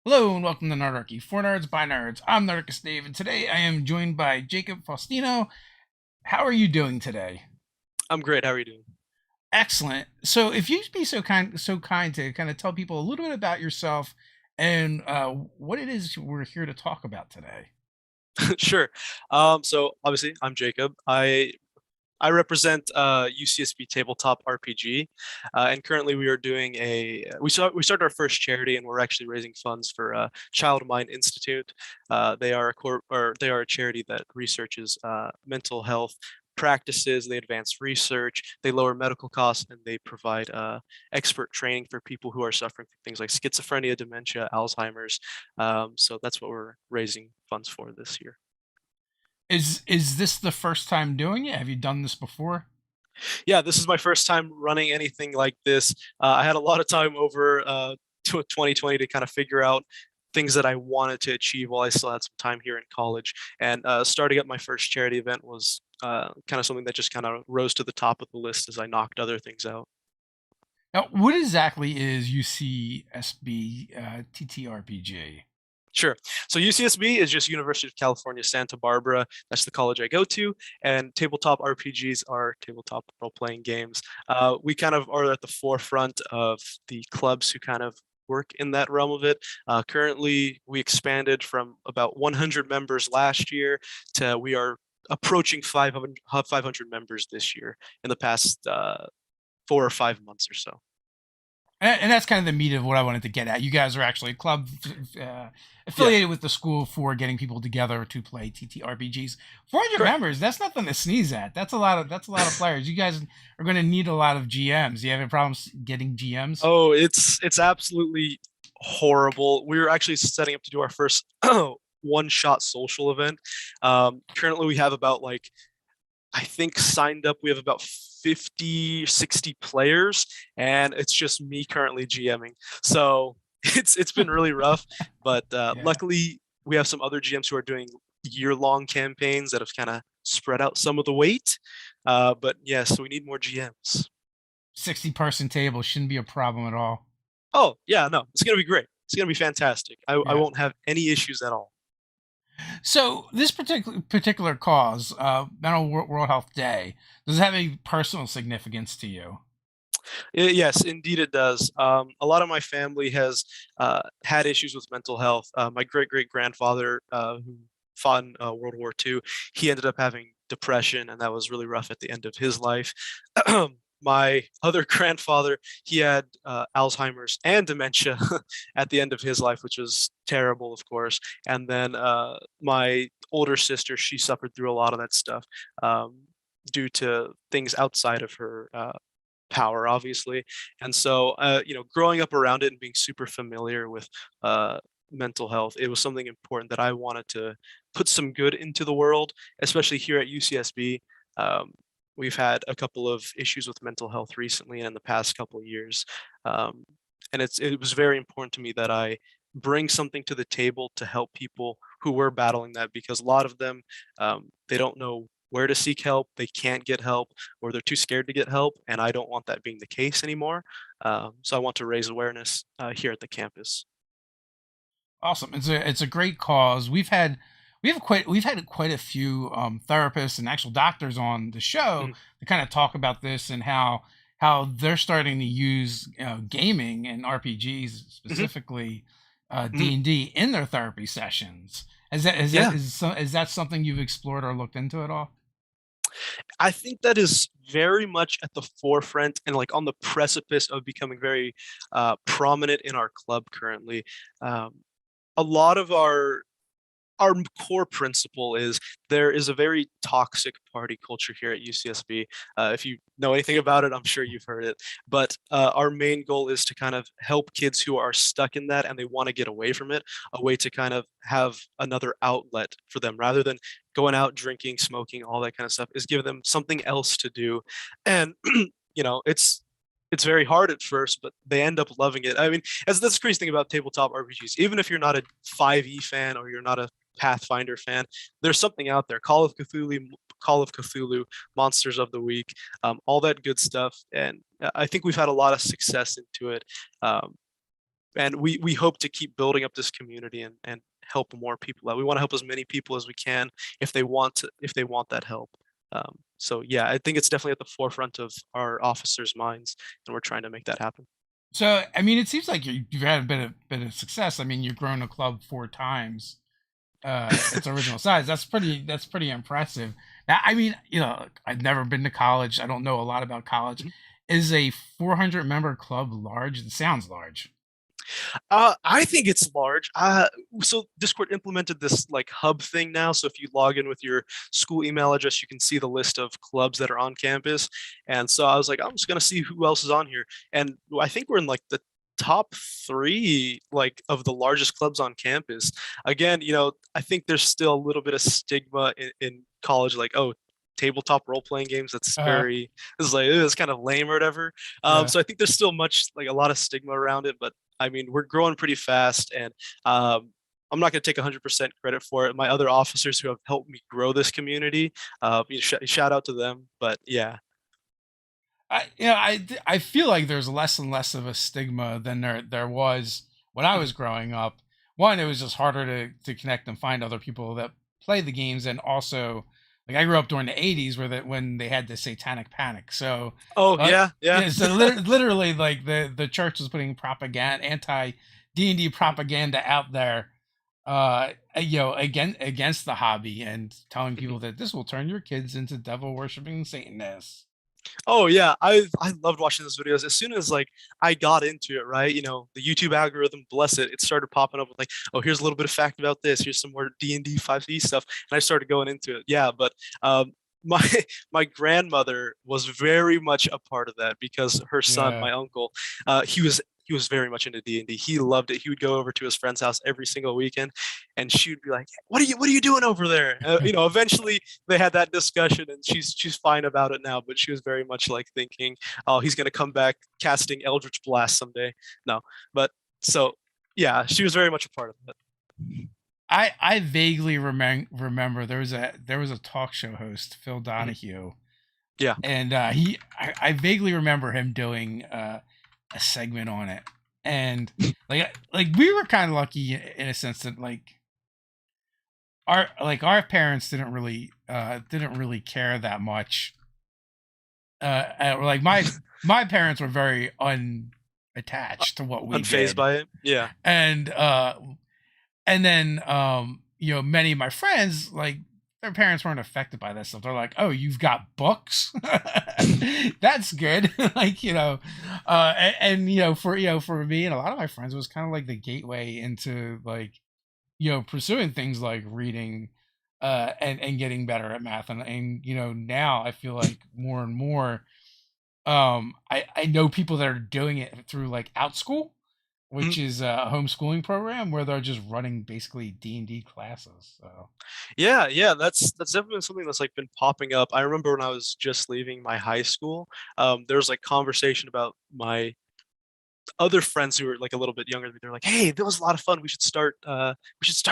Hello and welcome to Nerdarchy, for nerds by nerds. I'm Nerdicus Dave, and today I am joined by Jacob Faustino. How are you doing today? I'm great. How are you doing? Excellent. So, if you'd be so kind to kind of tell people a little bit about yourself and what it is we're here to talk about today. Sure. So obviously, I'm Jacob. I represent UCSB Tabletop RPG, and currently we are doing we started our first charity, and we're actually raising funds for Child Mind Institute. They are a charity that researches mental health practices. They advance research, they lower medical costs, and they provide expert training for people who are suffering from things like schizophrenia, dementia, Alzheimer's. So that's what we're raising funds for this year. Is this the first time doing it? Have you done this before? Yeah, this is my first time running anything like this. I had a lot of time over to 2020 to kind of figure out things that I wanted to achieve while I still had some time here in college. And starting up my first charity event was kind of something that just kind of rose to the top of the list as I knocked other things out. Now, what exactly is UCSB TTRPG? Sure. So UCSB is just University of California, Santa Barbara. That's the college I go to. And tabletop RPGs are tabletop role-playing games. We kind of are at the forefront of the clubs who kind of work in that realm of it. Currently, we expanded from about 100 members last year to we are approaching 500 members this year in the past 4 or 5 months or so. And that's kind of the meat of what I wanted to get at. You guys are actually a club Yeah, affiliated with the school for getting people together to play TTRPGs. 400 correct. members, that's nothing to sneeze at. That's a lot of players. You guys are going to need a lot of GMs. Do you have any problems getting GMs? Oh, it's absolutely horrible. We were actually setting up to do our first one-shot social event. Currently, we have about like I think signed up we have about 50, 60 players, and it's just me currently GMing. So it's been really rough, but Yeah. luckily we have some other GMs who are doing year-long campaigns that have kind of spread out some of the weight. But yes, we need more GMs. 60-person table shouldn't be a problem at all. Oh, yeah, no, it's gonna be great. It's gonna be fantastic. I Yeah. won't have any issues at all. So this particular cause, World Health Day, does it have a personal significance to you? Yes, indeed it does. A lot of my family has had issues with mental health. My great great grandfather, who fought in World War II, he ended up having depression, and that was really rough at the end of his life. My other grandfather, he had Alzheimer's and dementia at the end of his life, which was terrible, of course. And then my older sister, she suffered through a lot of that stuff due to things outside of her power, obviously. And so, growing up around it and being super familiar with mental health, it was something important that I wanted to put some good into the world, especially here at UCSB. Um, we've had a couple of issues with mental health recently and in the past couple of years. Um, and it was very important to me that I bring something to the table to help people who were battling that because a lot of them they don't know where to seek help, they can't get help, or they're too scared to get help, and I don't want that being the case anymore. So I want to raise awareness here at the campus. Awesome. It's a great cause. We've had quite a few therapists and actual doctors on the show Mhm, to kind of talk about this and how they're starting to use gaming and RPGs mhm, specifically mhm. D&D in their therapy sessions. Yeah, Is that something you've explored or looked into at all? I think that is very much at the forefront and like on the precipice of becoming very prominent in our club currently. Um, a lot of our core principle is there is a very toxic party culture here at UCSB. If you know anything about it, I'm sure you've heard it. But our main goal is to kind of help kids who are stuck in that and they want to get away from it, a way to kind of have another outlet for them rather than going out drinking, smoking, all that kind of stuff, is give them something else to do. And it's very hard at first, but they end up loving it. I mean, as that's the crazy thing about tabletop RPGs. Even if you're not a 5e fan or you're not a Pathfinder fan, there's something out there. Call of Cthulhu, Monsters of the Week, all that good stuff. And I think we've had a lot of success into it. Um, and we hope to keep building up this community and help more people out. We want to help as many people as we can if they want that help. So yeah, I think it's definitely at the forefront of our officers' minds, and we're trying to make that happen. So, I mean, it seems like you've had a bit of success. I mean, you've grown a club 4 times its original size. That's pretty impressive. Now, I mean, I've never been to college. I don't know a lot about college. Is a 400 member club large? It sounds large. I think it's large. So Discord implemented this like hub thing now. So if you log in with your school email address, you can see the list of clubs that are on campus. And so I was like, I'm just gonna see who else is on here. And I think we're in like the top three like of the largest clubs on campus. Again, I think there's still a little bit of stigma in college, like, oh, tabletop role-playing games, that's Uh, very, it's like it's kind of lame or whatever. yeah. So I think there's still much like a lot of stigma around it, but I mean, we're growing pretty fast, and I'm not going to take 100% credit for it. My other officers who have helped me grow this community, shout out to them. But yeah. I feel like there's less and less of a stigma than there was when I Mhm. was growing up. One, it was just harder to connect and find other people that play the games, and also, like, I grew up during the '80s when they had the Satanic Panic. So, Oh uh, yeah, yeah. yeah, so literally, like, the church was putting propaganda, anti D&D propaganda out there, against the hobby, and telling people that this will turn your kids into devil worshipping Satanists. Oh yeah, I loved watching those videos. As soon as like I got into it, right? The YouTube algorithm, bless it, it started popping up with like, oh, here's a little bit of fact about this. Here's some more D&D 5e stuff, and I started going into it. Yeah, but my my grandmother was very much a part of that because her son, Yeah. my uncle, he was very much into D&D. He loved it. He would go over to his friend's house every single weekend, and she would be like, "What are you doing over there?" Eventually they had that discussion, and she's fine about it now, but she was very much like thinking, oh, he's going to come back casting Eldritch Blast someday. No, but so yeah, she was very much a part of it. I vaguely remember there was a talk show host, Phil Mhm. Donahue, Yeah. and I vaguely remember him doing a segment on it, and like we were kind of lucky in a sense that, like, our parents didn't really care that much. Like, my parents were very Uh, unattached to what we Unfazed did, by it. Yeah. and then many of my friends, like, their parents weren't affected by this stuff. They're like, oh, you've got books. That's good. Like, and for me and a lot of my friends, it was kind of like the gateway into, like, pursuing things like reading, and getting better at math, and now I feel like more and more, I know people that are doing it through, like, OutSchool, Mhm. which is a homeschooling program where they're just running basically D&D classes. So, Yeah, yeah, that's definitely something that's like been popping up. I remember when I was just leaving my high school, there was like conversation about my other friends who were like a little bit younger than me. They're like, "Hey, that was a lot of fun. We should start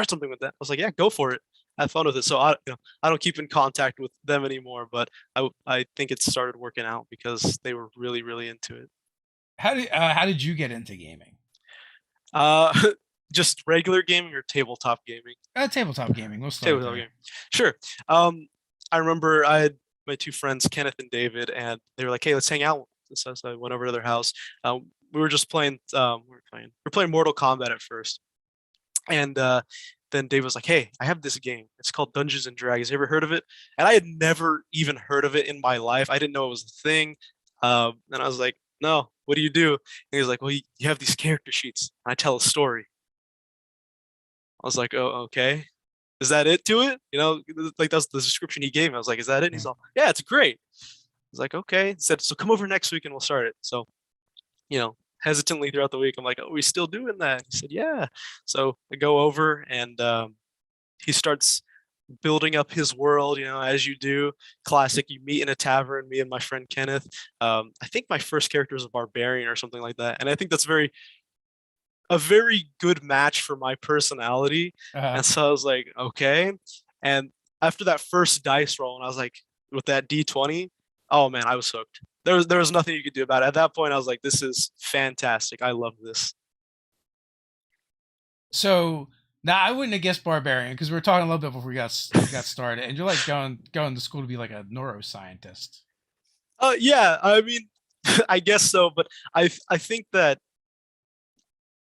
something with that." I was like, "Yeah, go for it. Have fun with it." So I don't keep in contact with them anymore, but I think it started working out because they were really really into it. how did you get into gaming? Uh, just regular gaming or tabletop gaming? Tabletop gaming. We'll start Tabletop there. gaming. Sure. I remember I had my two friends, Kenneth and David, and they were like, "Hey, let's hang out." So I went over to their house. We were just playing. We were playing Mortal Kombat at first, and then Dave was like, "Hey, I have this game. It's called Dungeons and Dragons. You ever heard of it?" And I had never even heard of it in my life. I didn't know it was a thing. And I was like, "No, what do you do?" And he was like, "Well, you have these character sheets, and I tell a story." I was like, "Oh, okay. Is that it to it?" Like that's the description he gave me. I was like, "Is that it?" And Yeah. he's all, "Yeah, it's great." I was like, "Okay." He said, "So come over next week and we'll start it." So hesitantly throughout the week, I'm like, "Oh, we still doing that?" He said, "Yeah." So I go over, and he starts building up his world, as you do. Classic, you meet in a tavern, me and my friend Kenneth. I think my first character is a barbarian or something like that. And I think that's a very good match for my personality. Uh, And so I was like, okay. And after that first dice roll, and I was like, with that D20, oh man, I was hooked. There was nothing you could do about it. At that point, I was like, this is fantastic. I love this. So now I wouldn't have guessed barbarian because we were talking a little bit before we got started, and you're like going to school to be like a neuroscientist. Yeah, I mean, I guess so, but I think that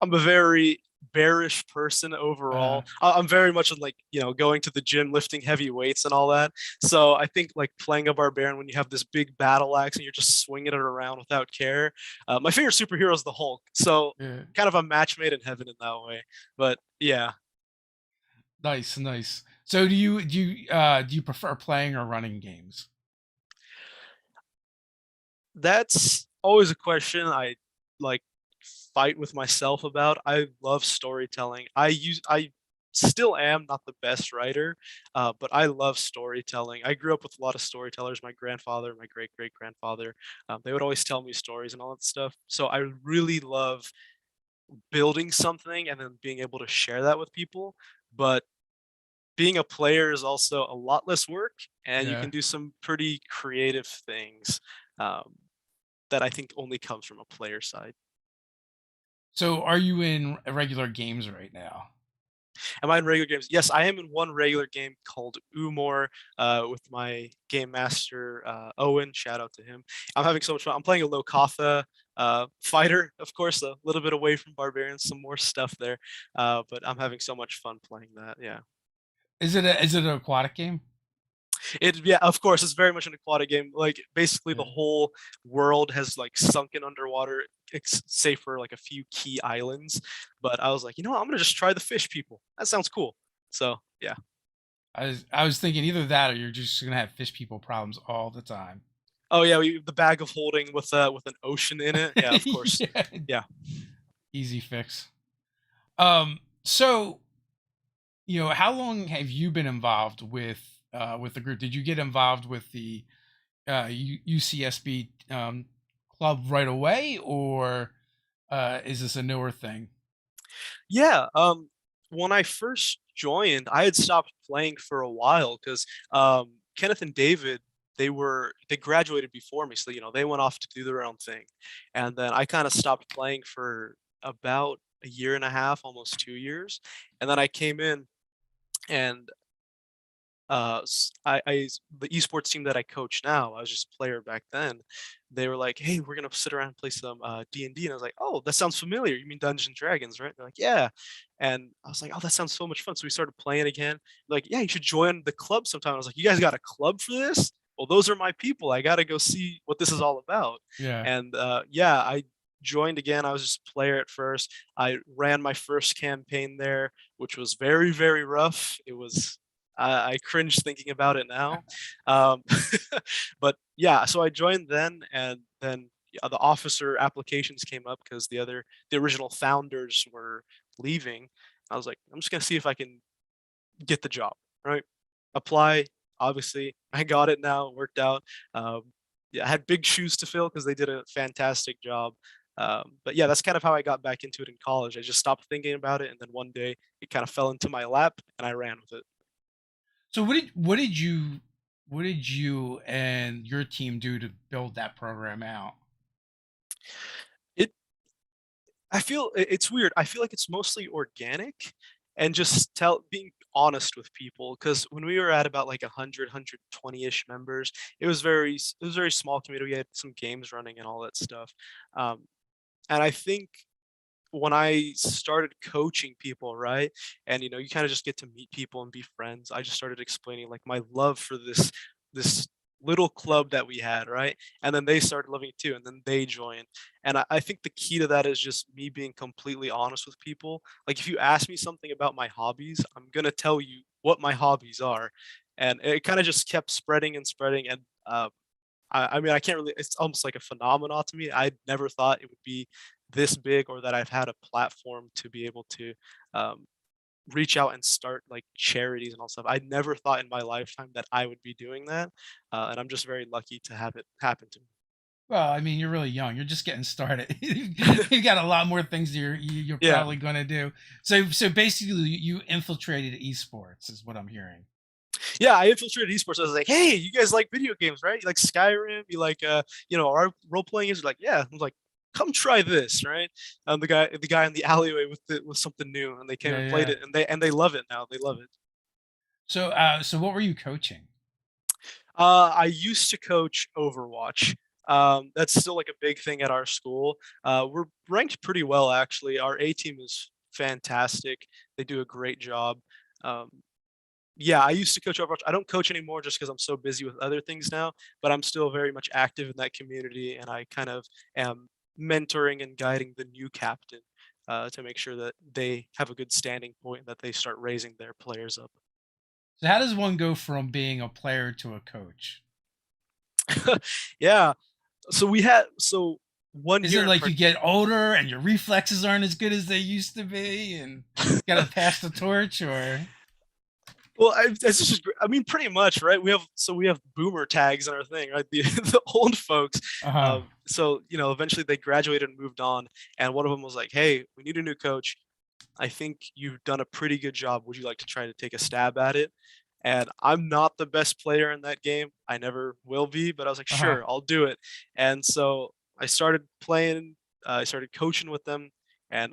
I'm a very bearish person Uh, overall. I'm very much like, going to the gym, lifting heavy weights and all that. So I think like playing a barbarian when you have this big battle axe and you're just swinging it around without care. My favorite superhero is the Hulk. So yeah. kind of a match made in heaven in that way. But yeah, Nice, nice. So do you prefer playing or running games? that's always a question I like fight with myself about. I love storytelling. I still am not the best writer, but I love storytelling. I grew up with a lot of storytellers. My grandfather, my great great grandfather, they would always tell me stories and all that stuff. So I really love building something and then being able to share that with people. But being a player is also a lot less work, and you Yeah. can do some pretty creative things. Um, that I think only comes from a player side. So are you in regular games right now? Am I in regular games? Yes, I am in one regular game called Umor with my game master Owen. Shout out to him. I'm having so much fun. I'm playing a Lokatha fighter, of course, a little bit away from barbarians, some more stuff there. But I'm having so much fun playing that. Yeah. Is it an aquatic game? Yeah, of course, it's very much an aquatic game. Like basically the Yeah. whole world has like sunken underwater, save for like a few key islands. But I was like, I'm gonna just try the fish people. That sounds cool. So yeah. I was thinking either that or you're just gonna have fish people problems all the time. Oh yeah, the bag of holding with an ocean in it. Yeah, of course. Yeah. Yeah. Easy fix. So how long have you been involved with the group? Did you get involved with the UCSB club right away, or is this a newer thing? Yeah. When I first joined, I had stopped playing for a while because Kenneth and David, they graduated before me, so they went off to do their own thing, and then I kind of stopped playing for about a year and a half, almost 2 years, and then I came in and the esports team that I coach now, I was just a player back then. They were like, "Hey, we're gonna sit around and play some D&D," and I was like, "Oh, that sounds familiar. You mean Dungeons and Dragons, right?" They're like, "Yeah," and I was like, "Oh, that sounds so much fun." So we started playing again. Like, "Yeah, you should join the club sometime." I was like, "You guys got a club for this?" Well, those are my people. I gotta go see what this is all about. Yeah. And yeah, I joined again. I was just a player at first. I ran my first campaign there, which was very, very rough. It was I cringe thinking about it now. Um, but yeah, so I joined then, and then yeah, the officer applications came up because the original founders were leaving. I was like, I'm just gonna see if I can get the job, right? Apply. Obviously, I got it now. It worked out. Um, yeah, I had big shoes to fill because they did a fantastic job. But yeah, that's kind of how I got back into it in college. I just stopped thinking about it, and then one day it kind of fell into my lap, and I ran with it. So what did you and your team do to build that program out? It I feel it's weird. I feel like it's mostly organic and just being honest with people. Because when we were at about like 120-ish members, it was very small community. We had some games running and all that stuff. Um, and I think when I started coaching people, right? And you kind of just get to meet people and be friends. I just started explaining like my love for this little club that we had, right? And then they started loving it too, and then they joined. And I think the key to that is just me being completely honest with people. Like if you ask me something about my hobbies, I'm gonna tell you what my hobbies are. And it kind of just kept spreading and spreading. And I mean, I can't really, it's almost like a phenomenon to me. I never thought it would be this big or that I've had a platform to be able to um, reach out and start like charities and all stuff. I never thought in my lifetime that I would be doing that. And I'm just very lucky to have it happen to me. Well, I mean, you're really young. You're just getting started. You've got a lot more things you're Yeah. probably going to do. So basically, you infiltrated esports, is what I'm hearing. Yeah. I infiltrated esports. I was like, hey, you guys like video games, right? You like Skyrim? You like, our role playing is like, yeah. I was like, come try this, right? The guy in the alleyway with something new, and they came Yeah, and played yeah. it, and they love it now. They love it. So what were you coaching? I used to coach Overwatch. That's still like a big thing at our school. We're ranked pretty well, actually. Our A team is fantastic. They do a great job. Um, yeah, I used to coach Overwatch. I don't coach anymore just because I'm so busy with other things now, but I'm still very much active in that community, and I kind of am mentoring and guiding the new captain to make sure that they have a good standing point and that they start raising their players up. So how does one go from being a player to a coach? Yeah. So 1 year Is it in like you get older and your reflexes aren't as good as they used to be and got to pass the torch, or Well, I mean, pretty much, right? We have boomer tags in our thing, right? The the old folks. uh-huh. So eventually they graduated and moved on, and one of them was like, "Hey, we need a new coach. I think you've done a pretty good job. Would you like to try to take a stab at it?" And I'm not the best player in that game. I never will be, but I was like, Uh-huh. "Sure, I'll do it." And so I started playing. I started coaching with them, and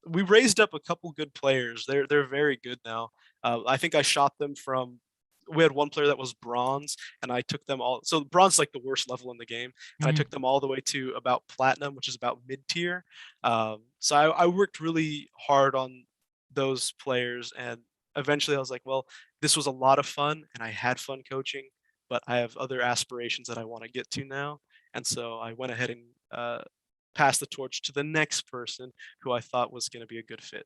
we raised up a couple good players. They're very good now. I think I shot them from. We had one player that was bronze, and I took them all. So bronze is like the worst level in the game, and I Mhm. took them all the way to about platinum, which is about mid tier. So I worked really hard on those players, and eventually I was like, well, this was a lot of fun, and I had fun coaching, but I have other aspirations that I want to get to now, and so I went ahead and passed the torch to the next person who I thought was going to be a good fit.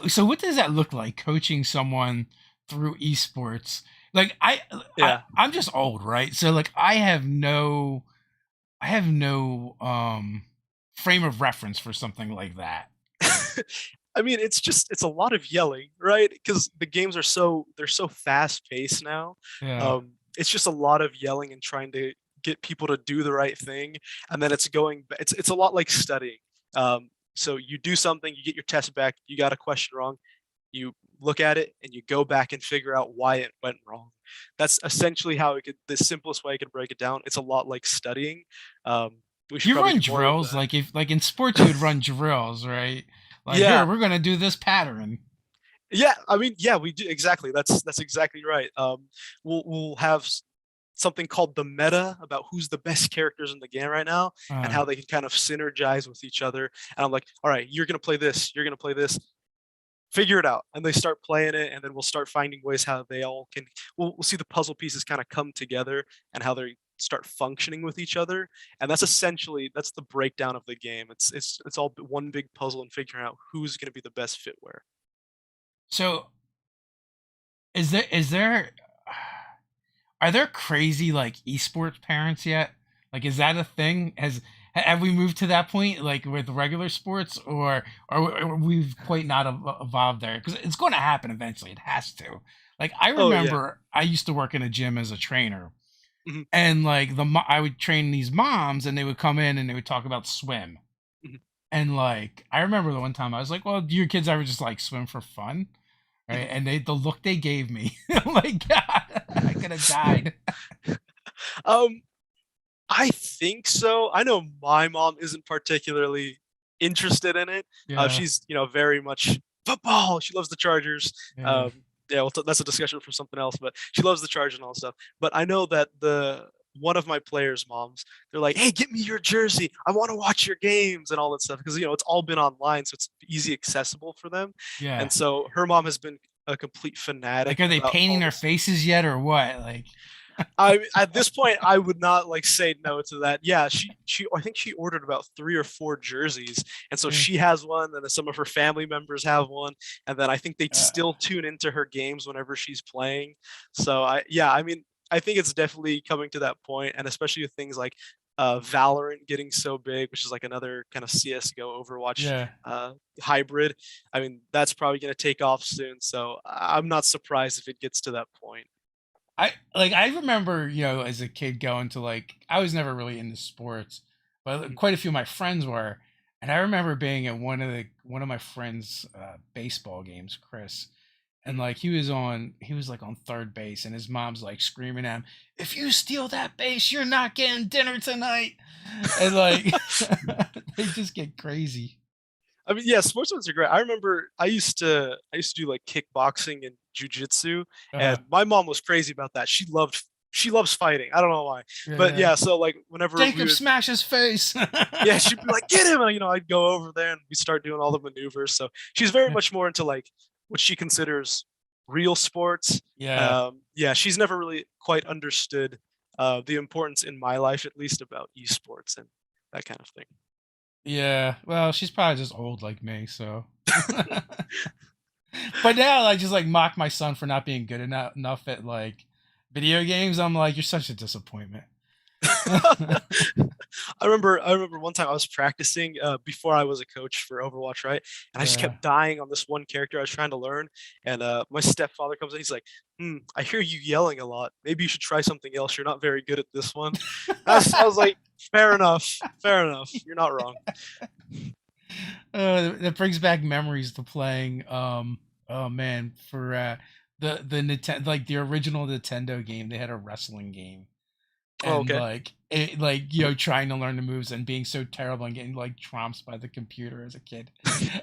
So what does that look like, coaching someone through esports? Like Yeah. I'm just old, right? So like I have no frame of reference for something like that. I mean, it's a lot of yelling, right? Because the games they're so fast paced now. Yeah. It's just a lot of yelling and trying to get people to do the right thing, and then it's a lot like studying. So you do something, you get your test back, you got a question wrong, you look at it and you go back and figure out why it went wrong. That's essentially the simplest way I could break it down. It's a lot like studying. We should You probably run do more of drills, that. like if like in sports you would run drills, right? Like here, Yeah, we're gonna do this pattern. yeah. I mean, yeah, we do exactly. That's exactly right. We'll have something called the meta about who's the best characters in the game right now and Uh, how they can kind of synergize with each other. And I'm like, all right, you're gonna play this, you're gonna play this, figure it out. And they start playing it, and then we'll start finding ways how they all can. We'll see the puzzle pieces kind of come together and how they start functioning with each other. And that's the breakdown of the game. It's all one big puzzle and figuring out who's gonna be the best fit where. so is there are there crazy like esports parents yet? Like, is that a thing? Have we moved to that point, like with regular sports, or we've quite not evolved there? Because it's going to happen eventually. It has to. Like, I Oh yeah. remember I used to work in a gym as a trainer, Mhm, and like I would train these moms, and they would come in and they would talk about swim. mhm, And like, I remember the one time I was like, "Well, do your kids ever just like swim for fun?" Right? mhm. And the look they gave me, oh my god, I could have died. Um, I think so. I know my mom isn't particularly interested in it. Yeah, She's, very much football. She loves the Chargers. yeah. Yeah, well, that's a discussion for something else, but she loves the Chargers and all that stuff. But I know that the one of my players' moms, they're like, "Hey, get me your jersey. I want to watch your games and all that stuff," because it's all been online, so it's easy accessible for them. Yeah. And so her mom has been a complete Like, fanatic are they about painting all their this. faces yet, or what? Like, At this point, I would not like say no to that. Yeah, she I think she ordered about 3 or 4 jerseys, and so yeah, she has one, and then some of her family members have one, and then I think they uh, still tune into her games whenever she's playing. So I mean, I think it's definitely coming to that point, and especially with things like Valorant getting so big, which is like another kind of CS:GO Overwatch yeah. hybrid. I mean, that's probably going to take off soon. So I'm not surprised if it gets to that point. I remember, as a kid going to like I was never really into sports, but Mhm, quite a few of my friends were, and I remember being at one of my friends' baseball games, Chris, and like he was like on third base, and his mom's like screaming at him, "If you steal that base, you're not getting dinner tonight." And like they just get crazy. I mean, yeah, sports ones are great. I remember I used to do like kickboxing and jujitsu, Uh, and my mom was crazy about that. She loves fighting. I don't know why, but yeah. yeah. So like whenever we Jacob would, smash his face. yeah, she'd be like, "Get him!" And, I'd go over there and we start doing all the maneuvers. So she's very much more into like what she considers real sports. Yeah. Yeah, she's never really quite understood the importance in my life, at least, about esports and that kind of thing. Yeah. Well, she's probably just old like me, so. But now I just like mock my son for not being good enough at like video games. I'm like, you're such a disappointment. I remember one time I was practicing before I was a coach for Overwatch, right? And I just Yeah. kept dying on this one character I was trying to learn. And my stepfather comes in, he's like, I hear you yelling a lot. Maybe you should try something else. You're not very good at this one. I was like, fair enough, fair enough. You're not wrong. That brings back memories to playing. Oh man, for the Nintendo, like the original Nintendo game, they had a wrestling game, Oh, and okay. like it, like trying to learn the moves and being so terrible and getting like trounced by the computer as a kid,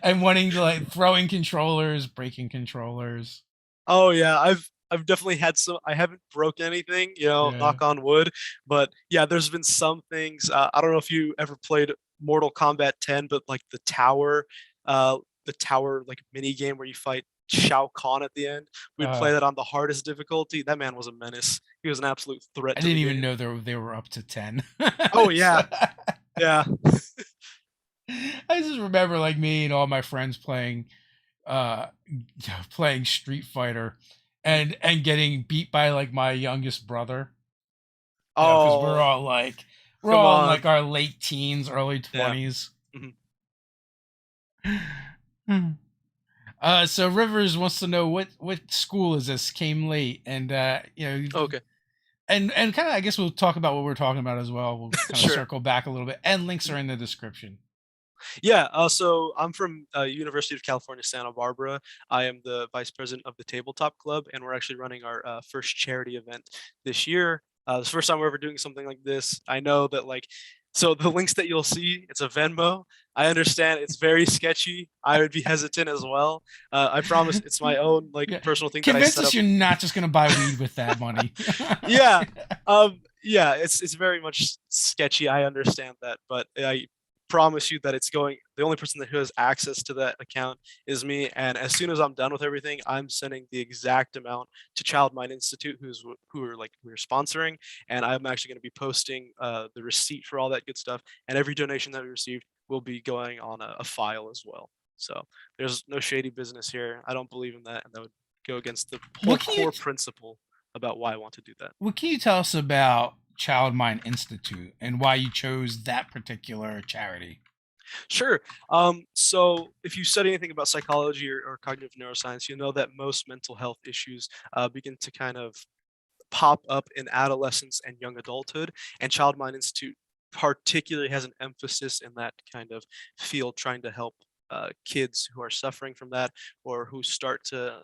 and wanting to like throwing controllers, breaking controllers. Oh yeah, I've definitely had some. I haven't broken anything, Yeah. knock on wood. But yeah, there's been some things. I don't know if you ever played Mortal Kombat 10, but like the tower like mini game where you fight Shao Kahn at the end. We'd Uh, play that on the hardest difficulty. That man was a menace. He was an absolute threat I to the didn't even game. know they were up to 10. Oh So, yeah, yeah. I just remember like me and all my friends uh playing Street Fighter Mhm. and getting beat by like my youngest brother. Because we're Oh, all like we're come all in on. like our late teens, early Yeah. 20s. Mhm. So Rivers wants to know what school is this? Came late, and Okay. and kind of I guess we'll talk about what we're talking about as well. We'll kind of Sure. circle back a little bit, and links are in the description. Yeah, so I'm from University of California, Santa Barbara. I am the vice president of the Tabletop Club, and we're actually running our first charity event this year. It's the first time we're ever doing something like this. I know that so the links that you'll see, it's a Venmo. I understand it's very sketchy. I would be hesitant as well. I promise it's my own Yeah, personal thing that I convince set us up. you're not just gonna buy weed with that money. Yeah, yeah, it's very much sketchy. I understand that, but I promise you that it's going. The only person that who has access to that account is me, and as soon as I'm done with everything, I'm sending the exact amount to Child Mind Institute, who are sponsoring, and I'm actually going to be posting the receipt for all that good stuff, and every donation that we received will be going on a file as well. So there's no shady business here. I don't believe in that, and that would go against the whole what can you core principle about why I want to do that. what can you tell us about Child Mind Institute and why you chose that particular charity? Sure. So if you study anything about psychology or cognitive neuroscience, you know that most mental health issues begin to kind of pop up in adolescence and young adulthood. And Child Mind Institute particularly has an emphasis in that kind of field, trying to help kids who are suffering from that or who start to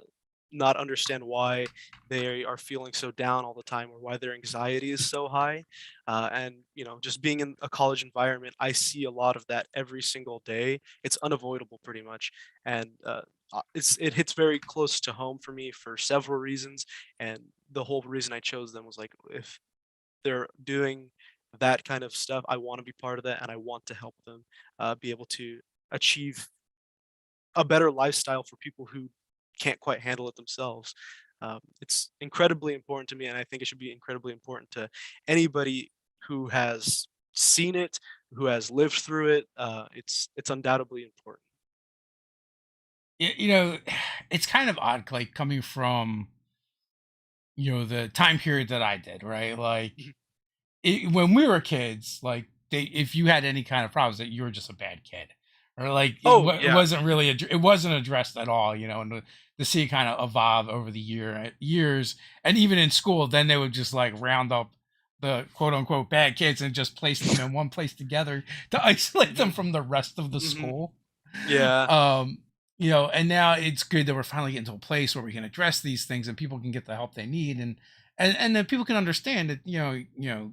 not understand why they are feeling so down all the time or why their anxiety is so high. And just being in a college environment, I see a lot of that every single day. It's unavoidable pretty much. And it hits very close to home for me for several reasons. And the whole reason I chose them was like, if they're doing that kind of stuff, I want to be part of that, and I want to help them be able to achieve a better lifestyle for people who can't quite handle it themselves. It's incredibly important to me, and I think it should be incredibly important to anybody who has seen it, who has lived through it. It's undoubtedly important. You know, it's kind of odd, like coming from the time period that I did, right? Like Mhm. when we were kids, like if you had any kind of problems, that you were just a bad kid, or like Oh it yeah. wasn't really it wasn't addressed at all, and to see it kind of evolve over the years, and even in school, then they would just like round up the quote unquote bad kids and just place them in one place together to isolate them Mhm. from the rest of the Mhm. school. Yeah. Um, And now it's good that we're finally getting to a place where we can address these things and people can get the help they need, and then people can understand that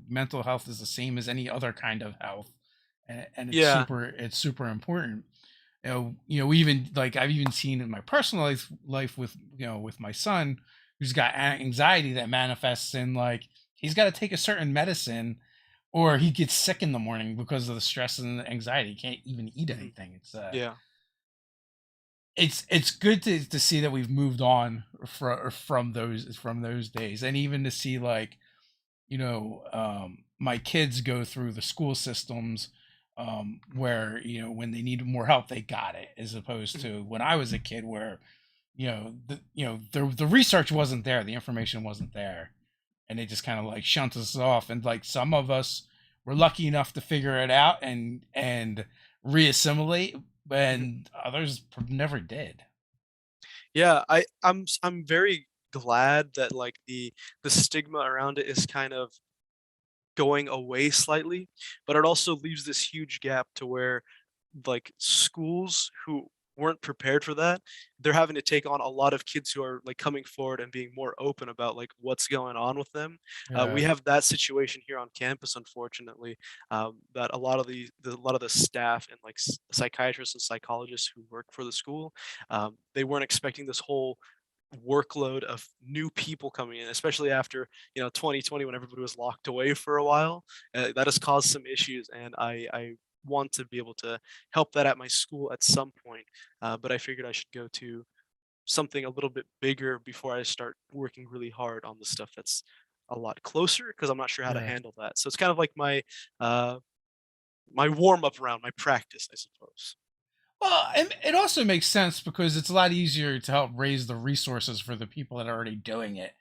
mental health is the same as any other kind of health, and Yeah. it's super important. We even like I've even seen in my personal life with with my son who's got anxiety that manifests in like he's got to take a certain medicine or he gets sick in the morning because of the stress and the anxiety. He can't even eat Mhm. anything. Yeah. It's good to see that we've moved on from those days, and even to see like my kids go through the school systems where when they need more help they got it, as opposed Mhm. to when I was a kid where the research wasn't there, the information wasn't there, and they just kind of like shunt us off, and like some of us were lucky enough to figure it out and reassimilate, Mhm. and others never did. Yeah, I'm very glad that like the stigma around it is kind of going away slightly, but it also leaves this huge gap to where like schools who weren't prepared for that, they're having to take on a lot of kids who are like coming forward and being more open about like what's going on with them. We Yeah, have that situation here on campus, unfortunately, that a lot of the staff and like psychiatrists and psychologists who work for the school, they weren't expecting this whole workload of new people coming in, especially after 2020 when everybody was locked away for a while. That has caused some issues, and I want to be able to help that at my school at some point. But I figured I should go to something a little bit bigger before I start working really hard on the stuff that's a lot closer because I'm not sure how to yeah. handle that. So it's kind of like uh, my warm up round, my practice, I suppose. Well, and it also makes sense because it's a lot easier to help raise the resources for the people that are already doing it,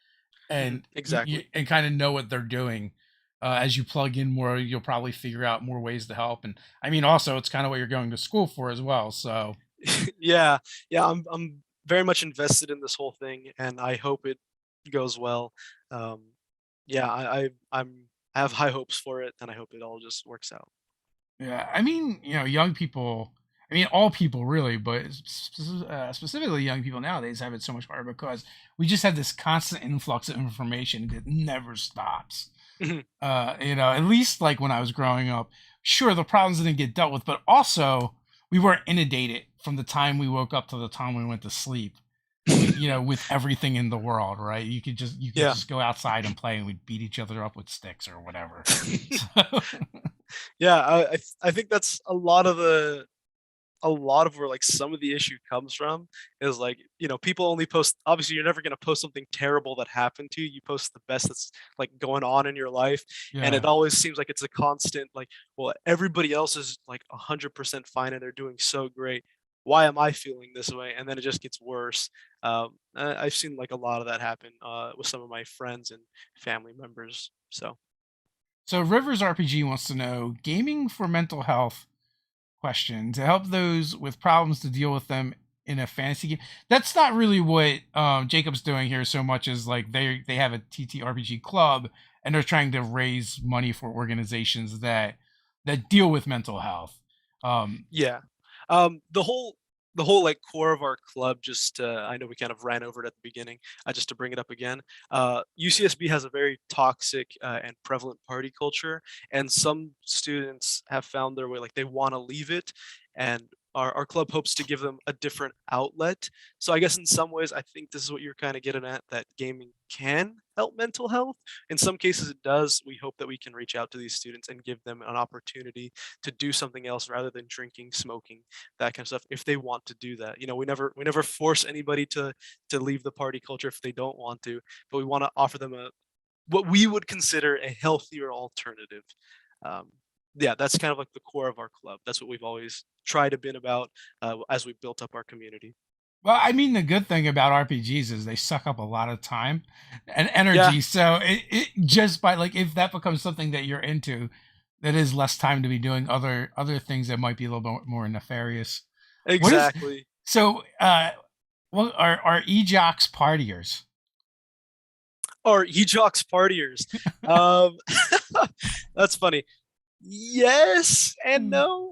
Mhm, and exactly. and kind of know what they're doing. As you plug in more, you'll probably figure out more ways to help. And I mean, also, it's kind of what you're going to school for as well. So Yeah, yeah, I'm very much invested in this whole thing, and I hope it goes well. Um, yeah, I have high hopes for it, and I hope it all just works out. yeah, I mean, young people. I mean, all people really, but specifically young people nowadays have it so much harder because we just have this constant influx of information that never stops. Mhm. At least like when I was growing up, sure, the problems didn't get dealt with, but also we weren't inundated from the time we woke up to the time we went to sleep. With everything in the world, right? You could Yeah. just go outside and play, and we'd beat each other up with sticks or whatever. So, Yeah, I think that's a lot of where like some of the issue comes from is like people only post, obviously you're never going to post something terrible that happened to you. You post the best that's like going on in your life, and it yeah. always seems like it's a constant like, well, everybody else is like 100% fine and they're doing so great, why am I feeling this way? And then it just gets worse. I've seen like a lot of that happen with some of my friends and family members. So So Rivers RPG wants to know gaming for mental health question to help those with problems to deal with them in a fantasy game. That's not really what Jacob's doing here so much as like they have a TTRPG club and they're trying to raise money for organizations that deal with mental health. Um, yeah. The whole like core of our club, just I know we kind of ran over it at the beginning, just to bring it up again. UCSB has a very toxic and prevalent party culture, and some students have found their way, like they want to leave it, and our club hopes to give them a different outlet. So I guess in some ways, I think this is what you're kind of getting at, that gaming can help mental health. In some cases, it does. We hope that we can reach out to these students and give them an opportunity to do something else rather than drinking, smoking, that kind of stuff, if they want to do that. We never force anybody to leave the party culture if they don't want to, but we want to offer them a what we would consider a healthier alternative. Um, yeah, that's kind of like the core of our club. That's what we've always tried to been about as we built up our community. well, I mean, the good thing about RPGs is they suck up a lot of time and Yeah, energy. So it just by like if that becomes something that you're into, that is less time to be doing other things that might be a little bit more nefarious. What is exactly. so? What are e-jocks partiers? Or he jocks partiers. Um, that's funny. Yes and Mm. no.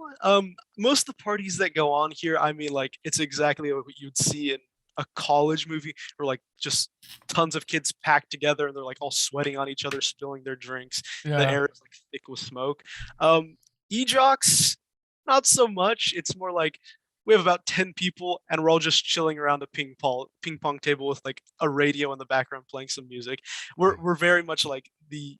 Most of the parties that go on here, I mean, like it's exactly what you'd see in a college movie, where like just tons of kids packed together and they're like all sweating on each other, spilling their drinks. The Yeah. air is like thick with smoke. Um, E-Jocks, not so much. It's more like we have about 10 people and we're all just chilling around a ping pong table with like a radio in the background playing some music. We're very much like the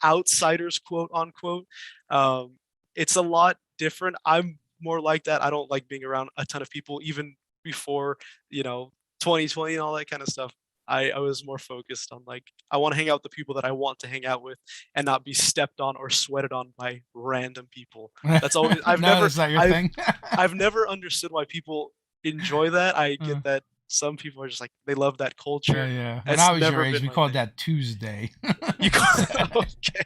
outsiders, quote unquote. Um, it's a lot different. I'm more like that. I don't like being around a ton of people, even before, you know, 2020 and all that kind of stuff. I was more focused on like I want to hang out with the people that I want to hang out with and not be stepped on or sweated on by random people. That's always No, that's not your thing. I've never understood why people enjoy that. I get that some people are just like they love that Yeah, culture. yeah. When It's I was your never age, been we my called thing. that Tuesday. You call okay.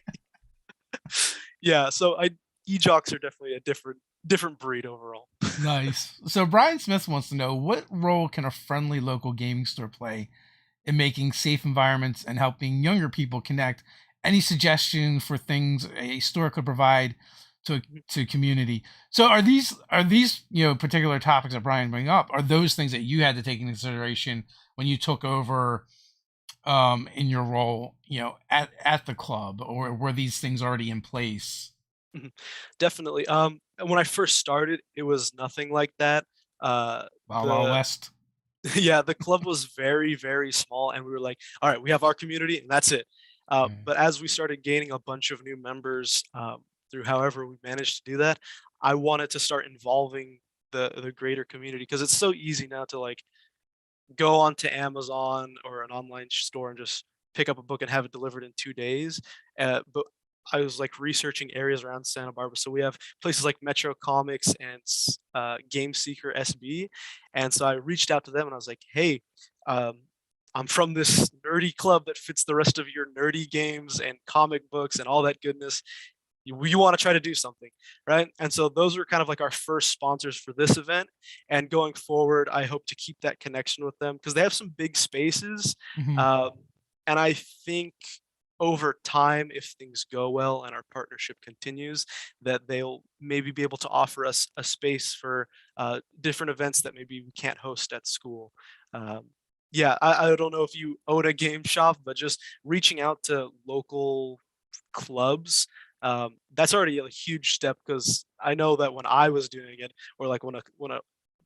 Yeah, so I e-jocks are definitely a different breed overall. Nice. So Brian Smith wants to know, what role can a friendly local gaming store play in making safe environments and helping younger people connect? Any suggestions for things a store could provide to community? So are these particular topics that Brian bring up, are those things that you had to take into consideration when you took over in your role, at the club, or were these things already in place? Mhm. Definitely. When I first started, it was nothing like that. Wild Wild The West. yeah, the club was very, very small, and we were like, all right, we have our community, and that's it. Yeah. But as we started gaining a bunch of new members, through however we managed to do that, I wanted to start involving the greater community because it's so easy now to like go onto Amazon or an online store and just pick up a book and have it delivered in 2 days. But I was like researching areas around Santa Barbara. So we have places like Metro Comics and Game Seeker SB. And so I reached out to them and I was like, hey, um, I'm from this nerdy club that fits the rest of your nerdy games and comic books and all that goodness. You want to try to do something, right? And so those are kind of like our first sponsors for this event. And going forward, I hope to keep that connection with them because they have some big spaces. Mhm. Um, and I think over time, if things go well and our partnership continues, that they'll maybe be able to offer us a space for different events that maybe we can't host at school. Um, yeah, I don't know if you own a game shop, but just reaching out to local clubs, that's already a huge step because I know that when I was doing it, or like when a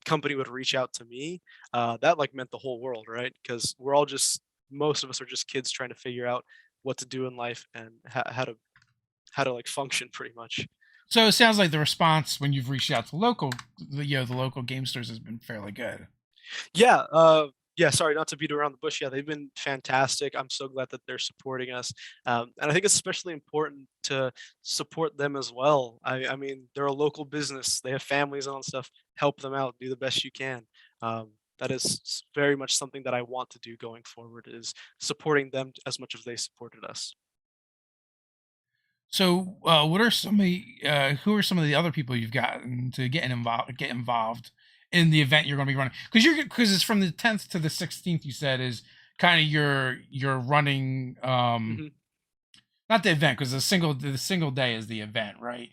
company would reach out to me, that like meant the whole world, right? Because we're all just most of us are just kids trying to figure out what to do in life and how to like function pretty much. So it sounds like the response when you've reached out to the local game stores has been fairly good. Yeah, yeah, sorry, not to beat around the bush. Yeah, they've been fantastic. I'm so glad that they're supporting us. And I think it's especially important to support them as well. I mean, they're a local business. They have families and all that stuff. Help them out. Do the best you can. That is very much something that I want to do going forward is supporting them as much as they supported us. So, what are some of who are some of the other people you've gotten to get involved in the event you're going to be running? Because it's from the 10th to the 16th. You said is kind of your running, Mhm. not the event, because the single day is the event, right?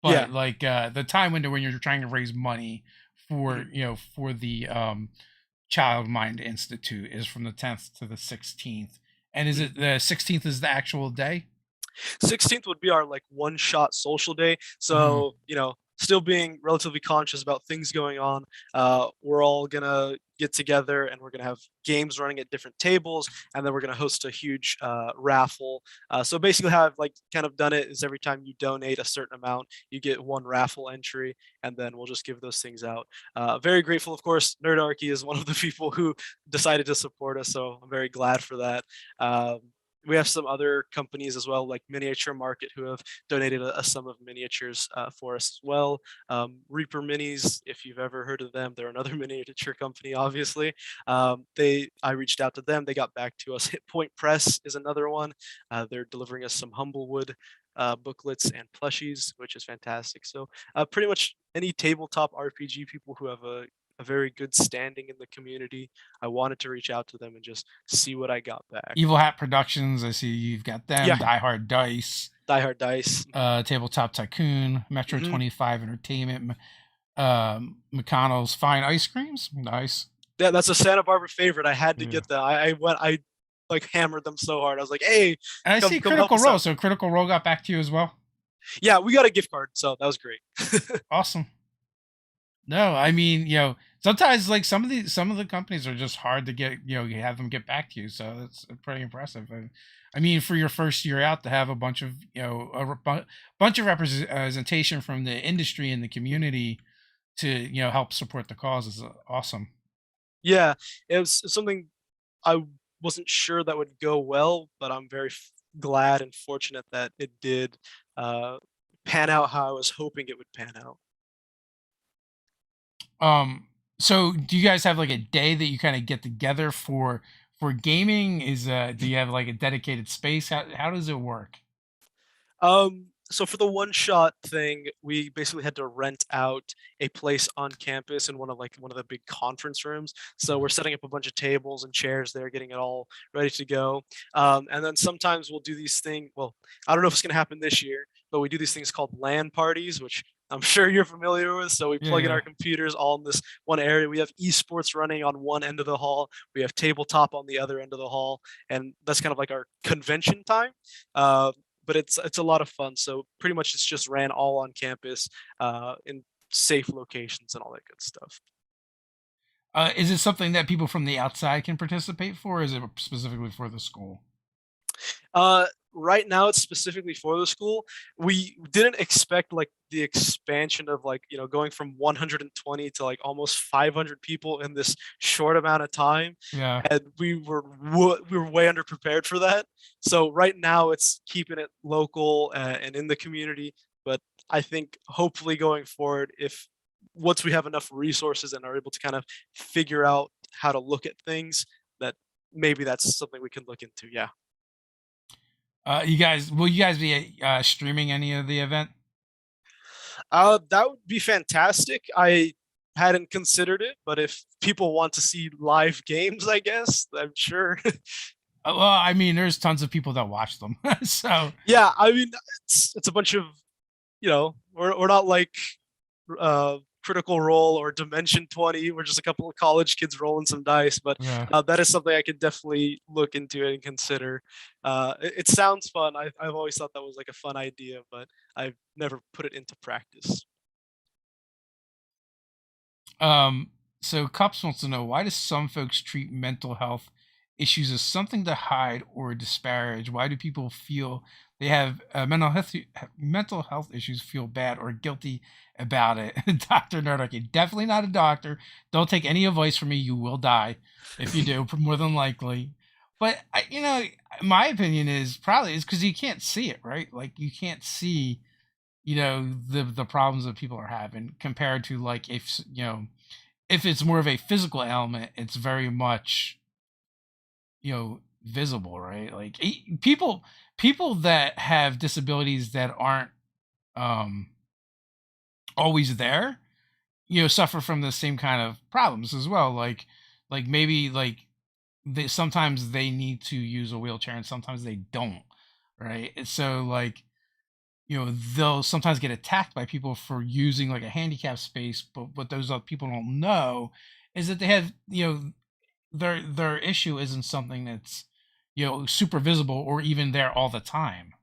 Yeah. But like the time window when you're trying to raise money for Mhm. for the Child Mind Institute is from the 10th to the 16th. And is Mhm. it the 16th is the actual day? 16th would be our like one shot social day. Hmm. So, still being relatively conscious about things going on. We're all gonna get together and we're gonna have games running at different tables, and then we're gonna host a huge raffle. So basically, how I've like kind of done it is every time you donate a certain amount, you get one raffle entry, and then we'll just give those things out. Very grateful, of course. Nerdarchy is one of the people who decided to support us, so I'm very glad for that. Um, we have some other companies as well, like Miniature Market, who have donated a sum of miniatures for us as well. Reaper Minis, if you've ever heard of them, they're another miniature company, obviously. I reached out to them, they got back to us. Hit Point Press is another one. They're delivering us some Humblewood booklets and plushies, which is fantastic. So pretty much any tabletop RPG people who have a a very good standing in the community. I wanted to reach out to them and just see what I got back. Evil Hat Productions. I see you've got them. Yeah, Die Hard Dice. Die Hard Dice. Tabletop Tycoon. Metro Hmm. 25 Entertainment. McConnell's Fine Ice Creams. Nice. Yeah, that's a Santa Barbara favorite. I had to Yeah. get them. I like hammered them so hard. I was like, hey, And I see come help Critical us Role. out. So Critical Role got back to you as well. Yeah, we got a gift card, so that was great. Awesome. No, I mean, sometimes like some of the companies are just hard to get, you have them get back to you. So that's pretty impressive. I mean, for your first year out to have a bunch of, bunch of representation from the industry and the community to, help support the cause is awesome. Yeah, it was something I wasn't sure that would go well, but I'm very glad and fortunate that it did uh, pan out how I was hoping it would pan out. Um, so do you guys have like a day that you kind of get together for gaming? Do you have like a dedicated space? How does it work? So for the one shot thing, we basically had to rent out a place on campus in one of the big conference rooms. So we're setting up a bunch of tables and chairs there, getting it all ready to go. And then sometimes we'll do these things. Well, I don't know if it's going to happen this year, but we do these things called Lan Parties, which I'm sure you're familiar with. So we Yeah, plug in yeah. our computers all in this one area. We have esports running on one end of the hall. We have tabletop on the other end of the hall, and that's kind of like our convention time. Uh, but it's a lot of fun. So pretty much it's just ran all on campus in safe locations and all that good stuff. Is it something that people from the outside can participate for? Or is it specifically for the school? Uh, right now it's specifically for the school. We didn't expect like the expansion of like going from 120 to like almost 500 people in this short amount of time, Yeah. and we were way underprepared for that. So right now it's keeping it local and in the community. But I think hopefully going forward, if once we have enough resources and are able to kind of figure out how to look at things, that maybe that's something we can look into. Yeah. Will you guys be streaming any of the event? That would be fantastic. I hadn't considered it, but if people want to see live games, I guess I'm sure. Well, I mean, there's tons of people that watch them, so Yeah, I mean, it's a bunch of we're not like Critical Role or Dimension 20. We're just a couple of college kids rolling some dice, but yeah. that is something I could definitely look into and consider. It sounds fun. I've always thought that was like a fun idea, but I've never put it into practice. Um, so Cups wants to know, why do some folks treat mental health issues as something to hide or disparage? Why do people feel they have mental health issues, feel bad or guilty about it? Dr. Nerdocky, definitely not a doctor. Don't take any advice from me. You will die if you do, more than likely. But my opinion is probably is because you can't see it, right? Like you can't see, the problems that people are having compared to like if it's more of a physical element, it's very much visible, right? Like people that have disabilities that aren't um always there, suffer from the same kind of problems as well. Like maybe like sometimes they need to use a wheelchair and sometimes they don't, right? And so like they'll sometimes get attacked by people for using like a handicap space, but what those other people don't know is that they have, their issue isn't something that's, super visible or even there all the time.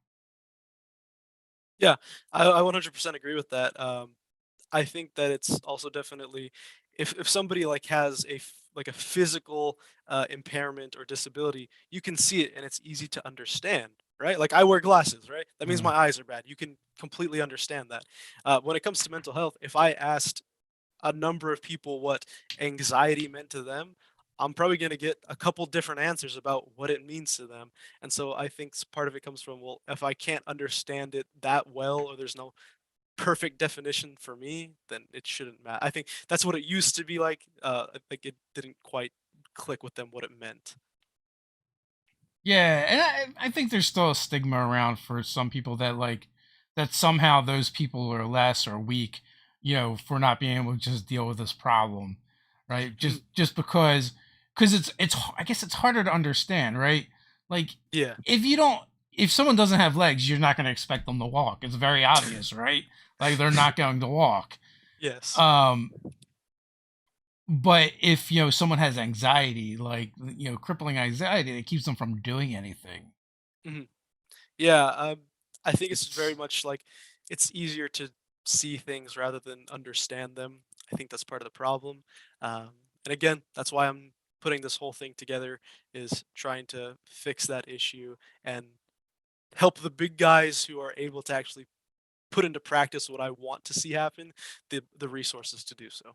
Yeah, I 100% agree with that. I think that it's also definitely if somebody like has like a physical impairment or disability, you can see it and it's easy to understand, right? Like I wear glasses, right? That means Yeah. my eyes are bad. You can completely understand that. When it comes to mental health, if I asked a number of people what anxiety meant to them, I'm probably going to get a couple different answers about what it means to them. And so I think part of it comes from, well, if I can't understand it that well, or there's no perfect definition for me, then it shouldn't matter. I think that's what it used to be like. I think it didn't quite click with them what it meant. Yeah, and I think there's still a stigma around for some people that like that somehow those people are less or weak, for not being able to just deal with this problem. right? Mhm. Just because it's I guess it's harder to understand, right? Like Yeah. if you don't if someone doesn't have legs, you're not going to expect them to walk. It's very obvious, right? Like they're not going to walk. Yes. Um, but if someone has anxiety, like crippling anxiety, that keeps them from doing anything. Mhm. Yeah, I think it's very It's much like it's easier to see things rather than understand them. I think that's part of the problem. Um, and again, that's why I'm putting this whole thing together is trying to fix that issue and help the big guys who are able to actually put into practice what I want to see happen, the resources to do so.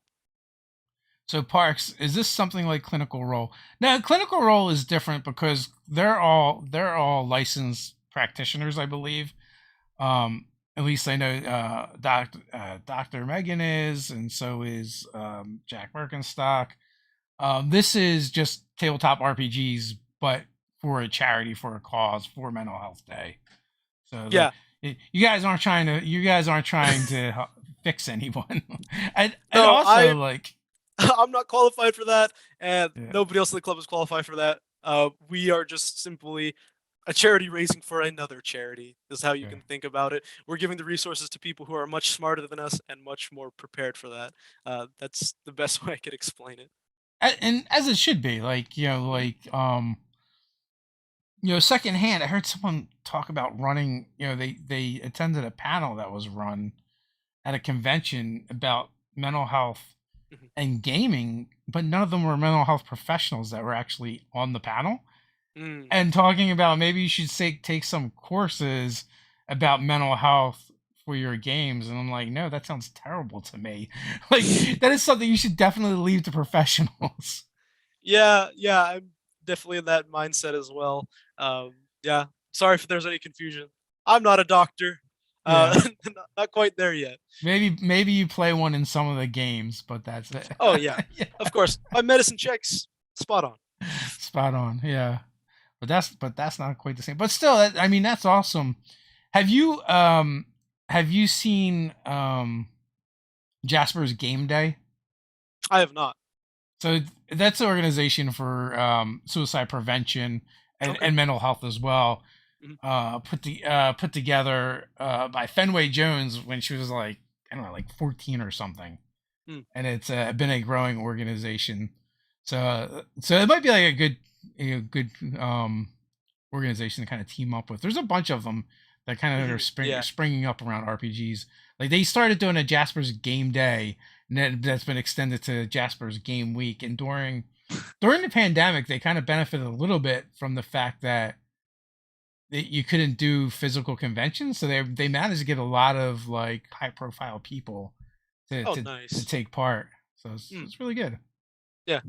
So Parks, is this something like Clinical Role? Now, Clinical Role is different because they're all licensed practitioners, I believe. At least I know Dr. Megan is, and so is Jack Birkenstock. This is just tabletop RPGs, but for a charity, for a cause, for Mental Health Day. So Yeah. you guys aren't trying to fix anyone, and No, also like I'm not qualified for that, and yeah, nobody else in the club is qualified for that. We are just simply a charity raising for another charity, is how you yeah. can think about it. We're giving the resources to people who are much smarter than us and much more prepared for that. That's the best way I could explain it. And as it should be, like Mhm. secondhand. I heard someone talk about running. They attended a panel that was run at a convention about mental health Mhm. and gaming, but none of them were mental health professionals that were actually on the panel Mm. and talking about maybe you should take some courses about mental health for your games. And I'm like, no, that sounds terrible to me. Like that is something you should definitely leave to professionals. Yeah, yeah, I'm definitely in that mindset as well. Yeah, sorry if there's any confusion. I'm not a doctor. Yeah. Not quite there yet. Maybe you play one in some of the games, but that's it. Oh yeah, Yeah. of course. My medicine checks spot on. Spot on. Yeah. But that's not quite the same. But still, I mean, that's awesome. Have you um have you seen Jasper's Game Day? I have not. So that's an organization for suicide prevention Okay. and mental health as well. Mhm. Put together by Fenway Jones when she was like I don't know, like 14 or something, Mm. and it's been a growing organization. So it might be like a good organization to kind of team up with. There's a bunch of them that kind of are Mhm. Yeah. springing up around RPGs. Like they started doing a Jasper's Game Day, and that's been extended to Jasper's Game Week. And during the pandemic, they kind of benefited a little bit from the fact that you couldn't do physical conventions, so they managed to get a lot of like high profile people to Oh, to to nice. take part. So Mm. it's really good. Yeah.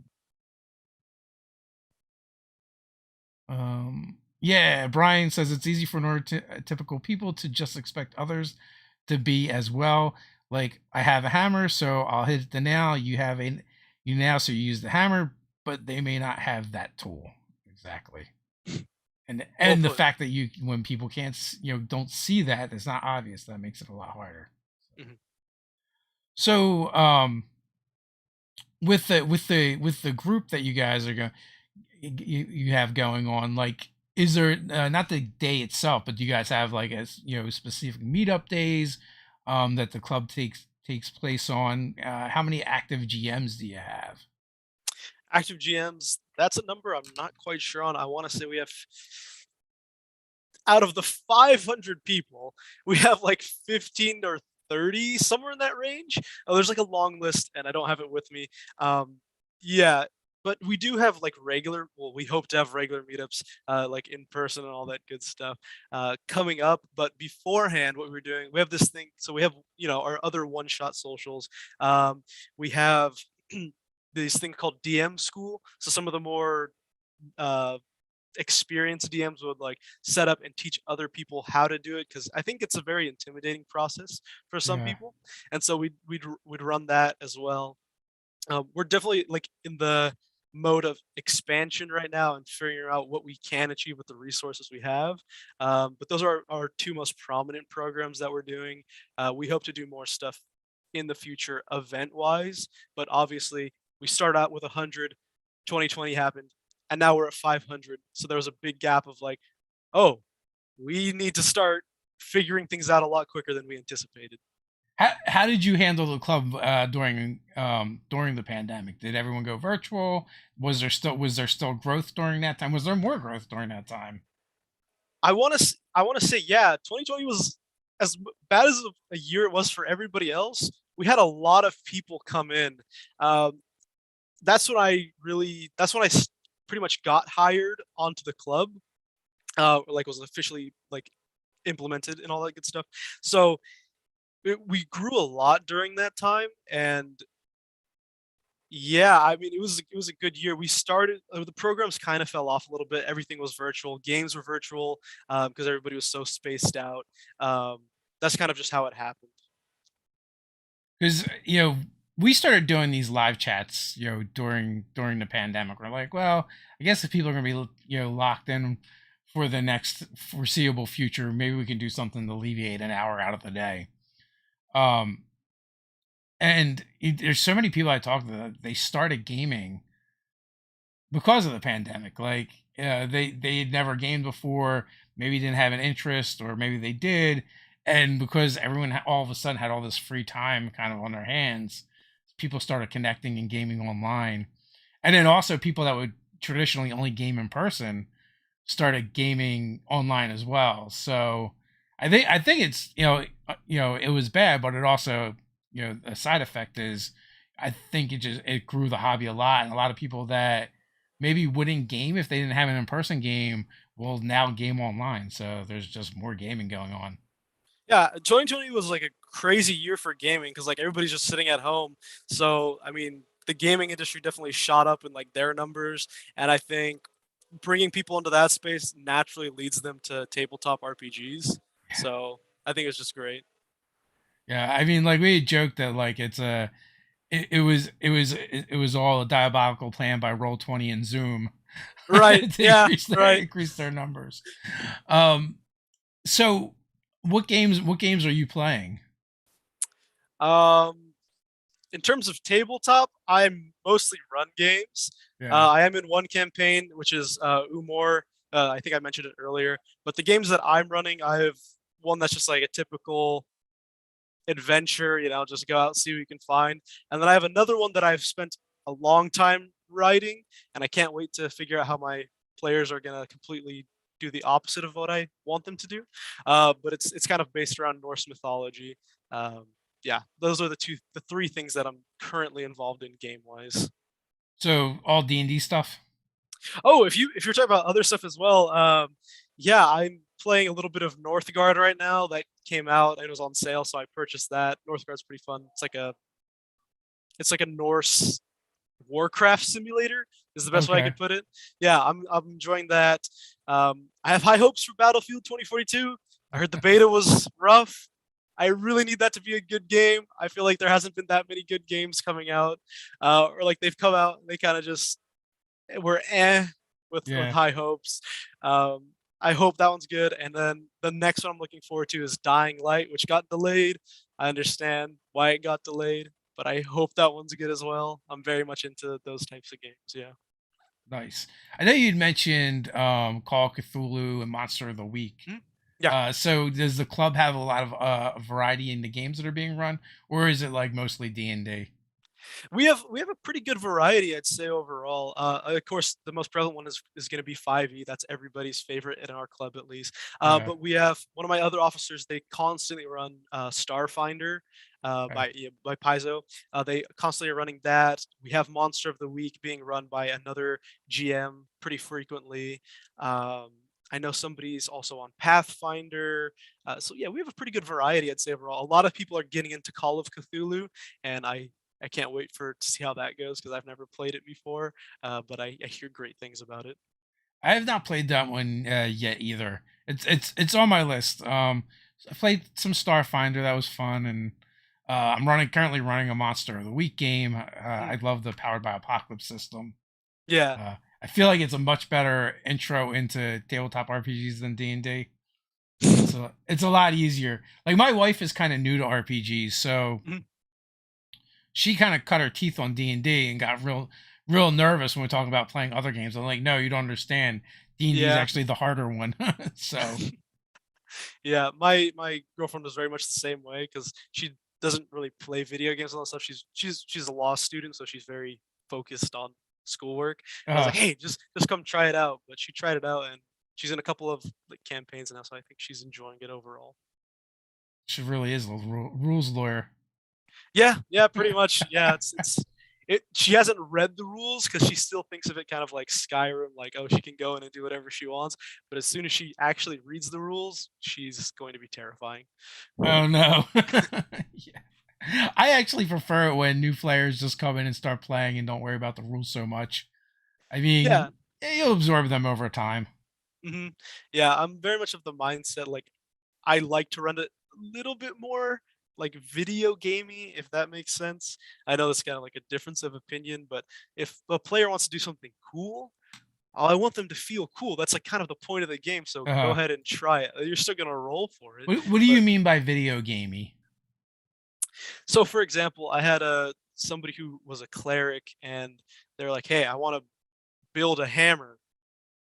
Yeah, Brian says it's easy for typical people to just expect others to be as well. Like I have a hammer, so I'll hit the nail. You now, so you use the hammer, but they may not have that tool exactly. And Well the put. fact that when people can't don't see that, it's not obvious. That makes it a lot harder. Mhm. So with the group that you guys are going you have going on, like is there not the day itself, but do you guys have like specific meetup days that the club takes place on? How many active GMs do you have? Active GMs, that's a number I'm not quite sure on. I want to say we have out of the 500 people, we have like 15 or 30, somewhere in that range. Oh, there's like a long list, and I don't have it with me. Yeah, but we do have like regular. Well, we hope to have regular meetups, like in person and all that good stuff, coming up. But beforehand, what we're doing, we have this thing. So we have our other one-shot socials. We have this thing called DM school. So some of the more uh, experienced DMs would like set up and teach other people how to do it because I think it's a very intimidating process for some Yeah, people, and so we'd run that as well. We're definitely like in the mode of expansion right now and figuring out what we can achieve with the resources we have. But those are our two most prominent programs that we're doing. We hope to do more stuff in the future event wise, but obviously We started out with 100, 2020 happened, and now we're at 500. So there was a big gap of like, oh, we need to start figuring things out a lot quicker than we anticipated. How did you handle the club during the pandemic? Did everyone go virtual? Was there still growth during that time? Was there more growth during that time? I want to say, yeah, 2020 was as bad as a year it was for everybody else. We had a lot of people come in. Um, that's when pretty much got hired onto the club. Like was officially like implemented and all that good stuff. So we grew a lot during that time, and yeah, I mean it was a good year. We started the programs kind of fell off a little bit. Everything was virtual. Games were virtual because everybody was so spaced out. Um, that's kind of just how it happened. Because we started doing these live chats during the pandemic. We're like, well, I guess if people are going to be locked in for the next foreseeable future, maybe we can do something to alleviate an hour out of the day. um and there's so many people I talk to that they started gaming because of the pandemic. Like, they had never gamed before, maybe didn't have an interest, or maybe they did, and because everyone all of a sudden had all this free time kind of on their hands, people started connecting and gaming online. And then also people that would traditionally only game in person started gaming online as well. So I think it's it was bad, but it also, a side effect is, I think it grew the hobby a lot, and a lot of people that maybe wouldn't game if they didn't have an in-person game will now game online. So there's just more gaming going on. Yeah, 2020 was like a crazy year for gaming because like everybody's just sitting at home. So I mean, the gaming industry definitely shot up in like their numbers, and I think bringing people into that space naturally leads them to tabletop RPGs. So I think it's just great. Yeah, I mean, like, we joked that, like, it was all a diabolical plan by Roll 20 and Zoom Right. to Yeah. Right. increase their numbers. Um, so what games are you playing? Um, in terms of tabletop, I'm mostly run games. Yeah. I am in one campaign, which is Umor. I think I mentioned it earlier. But the games that I'm running, I have one that's just like a typical adventure, just go out, see what you can find. And then I have another one that I've spent a long time writing, and I can't wait to figure out how my players are gonna completely do the opposite of what I want them to do. But it's kind of based around Norse mythology. Um, yeah, those are the three things that I'm currently involved in game wise. So all D&D stuff? Oh, if you're talking about other stuff as well, yeah, I'm playing a little bit of Northgard right now. That came out and it was on sale, so I purchased that. Northgard's pretty fun. It's like a Norse Warcraft simulator is the best way I Okay. could put it. Yeah, I'm enjoying that. I have high hopes for Battlefield 2042. I heard the beta was rough. I really need that to be a good game. I feel like there hasn't been that many good games coming out, or like they've come out and they kind of just were with Yeah. high hopes. Um, I hope that one's good. And then the next one I'm looking forward to is Dying Light, which got delayed. I understand why it got delayed, but I hope that one's good as well. I'm very much into those types of games. Yeah. Nice. I know you'd mentioned Call of Cthulhu and Monster of the Week. Mhm. Yeah. So does the club have a lot of variety in the games that are being run, or is it like mostly D&D? We have a pretty good variety, I'd say overall. Of course, the most prevalent one is going to be 5e. That's everybody's favorite in our club, at least. Yeah. But we have one of my other officers. They constantly run Starfinder Okay. by Paizo. They constantly are running that. We have Monster of the Week being run by another GM pretty frequently. Um, I know somebody's also on Pathfinder. So yeah, we have a pretty good variety, I'd say overall. A lot of people are getting into Call of Cthulhu, and I can't wait to see how that goes because I've never played it before, but I hear great things about it. I have not played that one yet either. It's on my list. I played some Starfinder, that was fun, and I'm currently running a Monster of the Week game. Mm, I love the Powered by Apocalypse system. yeah, I feel like it's a much better intro into tabletop RPGs than D&D. It's a lot easier. Like, my wife is kind of new to RPGs, so mhm, she kind of cut her teeth on D&D and got real nervous when we talk about playing other games. I'm like, no, you don't understand. D&D is Yeah. actually the harder one. So Yeah, my girlfriend was very much the same way because she doesn't really play video games and all that stuff. She's a law student, so she's very focused on schoolwork. I was uh, like, hey, just come try it out. But she tried it out, and she's in a couple of like campaigns now, so I think she's enjoying it overall. she really is a rules lawyer. Yeah, yeah, pretty much. Yeah, it. She hasn't read the rules because she still thinks of it kind of like Skyrim, like oh, she can go in and do whatever she wants. But as soon as she actually reads the rules, she's going to be terrifying. Oh no. Yeah. I actually prefer it when new players just come in and start playing and don't worry about the rules so much. I Yeah. mean, you'll absorb them over time. Hmm. Yeah, I'm very much of the mindset like I like to run it a little bit more like video gamey, if that makes sense. I know it's kind of like a difference of opinion, but if a player wants to do something cool, I want them to feel cool. That's like kind of the point of the game. So go Uh, ahead and try it. You're still gonna roll for it, what do but you mean by video gamey? so for example, I had a somebody who was a cleric, and they're like, "Hey, I want to build a hammer,